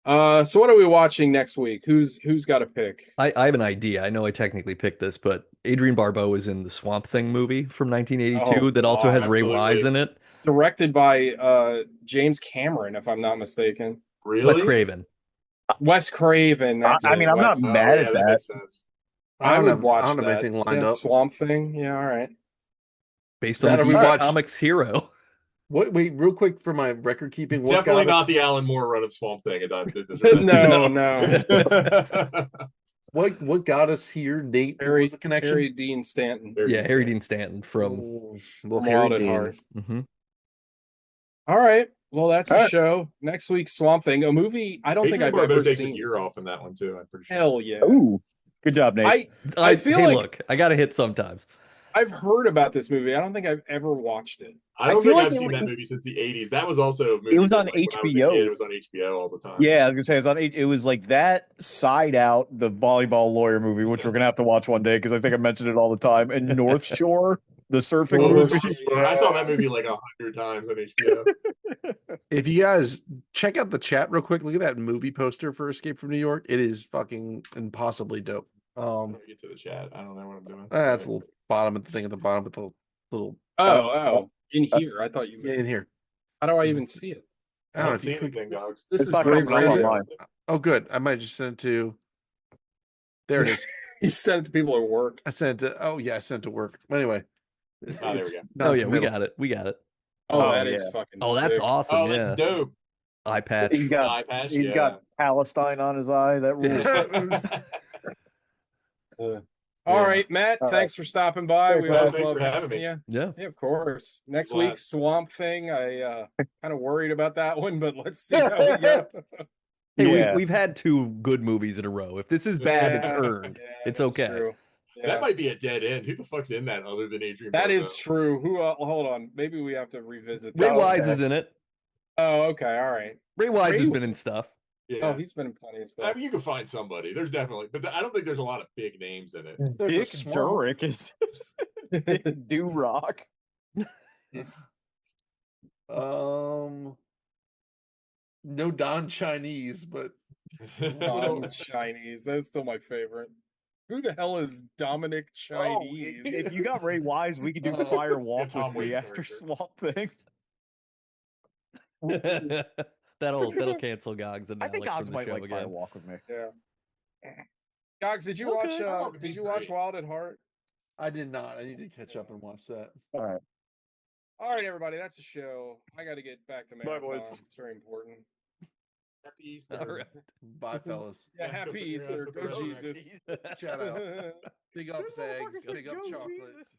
So what are we watching next week? Who's got a pick? I have an idea. I know I technically picked this, but Adrienne Barbeau is in the Swamp Thing movie from 1982 Oh, that also has Ray absolutely. Wise in it. directed by James Cameron, if I'm not mistaken. Really? Wes Craven. Wes Craven. That's I it, mean, I'm not Wes- mad at that. makes sense. I would watch I don't have that. anything lined Yeah, up. Swamp Thing. Yeah, all right. Based That on or the we DC watch- Comics hero. What? Wait, real quick for my record keeping. It's What definitely got not us, the Alan Moore run of Swamp Thing. No. What got us here, Nate? What was the connection? Harry Dean Stanton. Yeah, Harry Dean Stanton from. Little From Harry Wild at Dean. Heart. Mhm. All right. Well, that's the All right. show. Next week, Swamp Thing, a movie I don't think Adrian I've ever Barbeau takes a seen. year off in that one too. I'm pretty sure. Hell yeah. Ooh, good job, Nate. I feel hey, like- look, I got to hit sometimes. I've heard about this movie. I don't think I've ever watched it. I don't feel think like I've it seen was- that movie since the 80s. That was also a movie It was that, on like, when I was a HBO. kid, it was on HBO all the time. Yeah, I was gonna say it's on. It was like that Side Out, the volleyball lawyer movie, which we're gonna have to watch one day because I think I mentioned it all the time. And North Shore, the surfing Oh, movie. I saw that movie like 100 times on HBO. If you guys check out the chat real quick, look at that movie poster for Escape from New York. It is fucking impossibly dope. Let me get to the chat. I don't know what I'm doing. That's a little bottom of the thing at the bottom with the little Oh, in here. I thought you yeah, meant. in here. How do I even see it? I I don't know don't if see you click- anything, dogs. This It's is not Grave coming up Radio. online. Oh, good. I might just send it to. There it is. You sent it to people at work. I sent it. Oh yeah, I sent it to work. Anyway. there we go. Oh yeah, we non-committal. got it. We got it. Oh, Oh, that is yeah. fucking. Oh, that's sick. awesome. Oh, yeah. that's dope. Eye patch. He's got Eye patch, he's yeah. got Palestine on his eye. That rules. All right, Matt. All thanks for stopping by. Thanks, We man. always Thanks love for having me. you. Yeah. Yeah, of course. Next Glad. week, Swamp Thing. I kind of worried about that one, but let's see how we go. Hey, Yeah. we've had 2 good movies in a row. If this is bad, it's Yeah, earned. yeah, It's that's okay. true. Yeah. That might be a dead end. Who the fuck's in that other than Adrian That is Barbeau? true. Who? Hold on. Maybe we have to revisit. Ray that. Wise okay. is in it. Oh, okay. All right. Ray Wise Ray- has been in stuff. Yeah. Oh, he's been in plenty of I stuff. mean, you can find somebody. There's definitely, but I don't think there's a lot of big names in it. There's a Dick swamp. Durick is Do Rock. No Don Chinese, but Don Chinese. That's still my favorite. Who the hell is Dominic Chinese? If you got Ray Wise, we could do Oh, Fire Walk Tom with me Waits after character. Swamp Thing. that'll cancel Gogs and I think Alex Ogs from the might show like Fire again. Walk with me. Yeah. Gogs, did you Okay. watch? Oh, Did he's you watch great. Wild at Heart? I did not. I need to catch up and watch that. All right. All right, everybody, that's a show. I got to get back to Bye, marathon. boys. It's very important. Happy Easter. All right. Bye, fellas. Yeah, Yeah, go happy put your ass Easter. with the Go resurrection. Jesus. Shout out. Big ups, eggs. Big up chocolate. Jesus.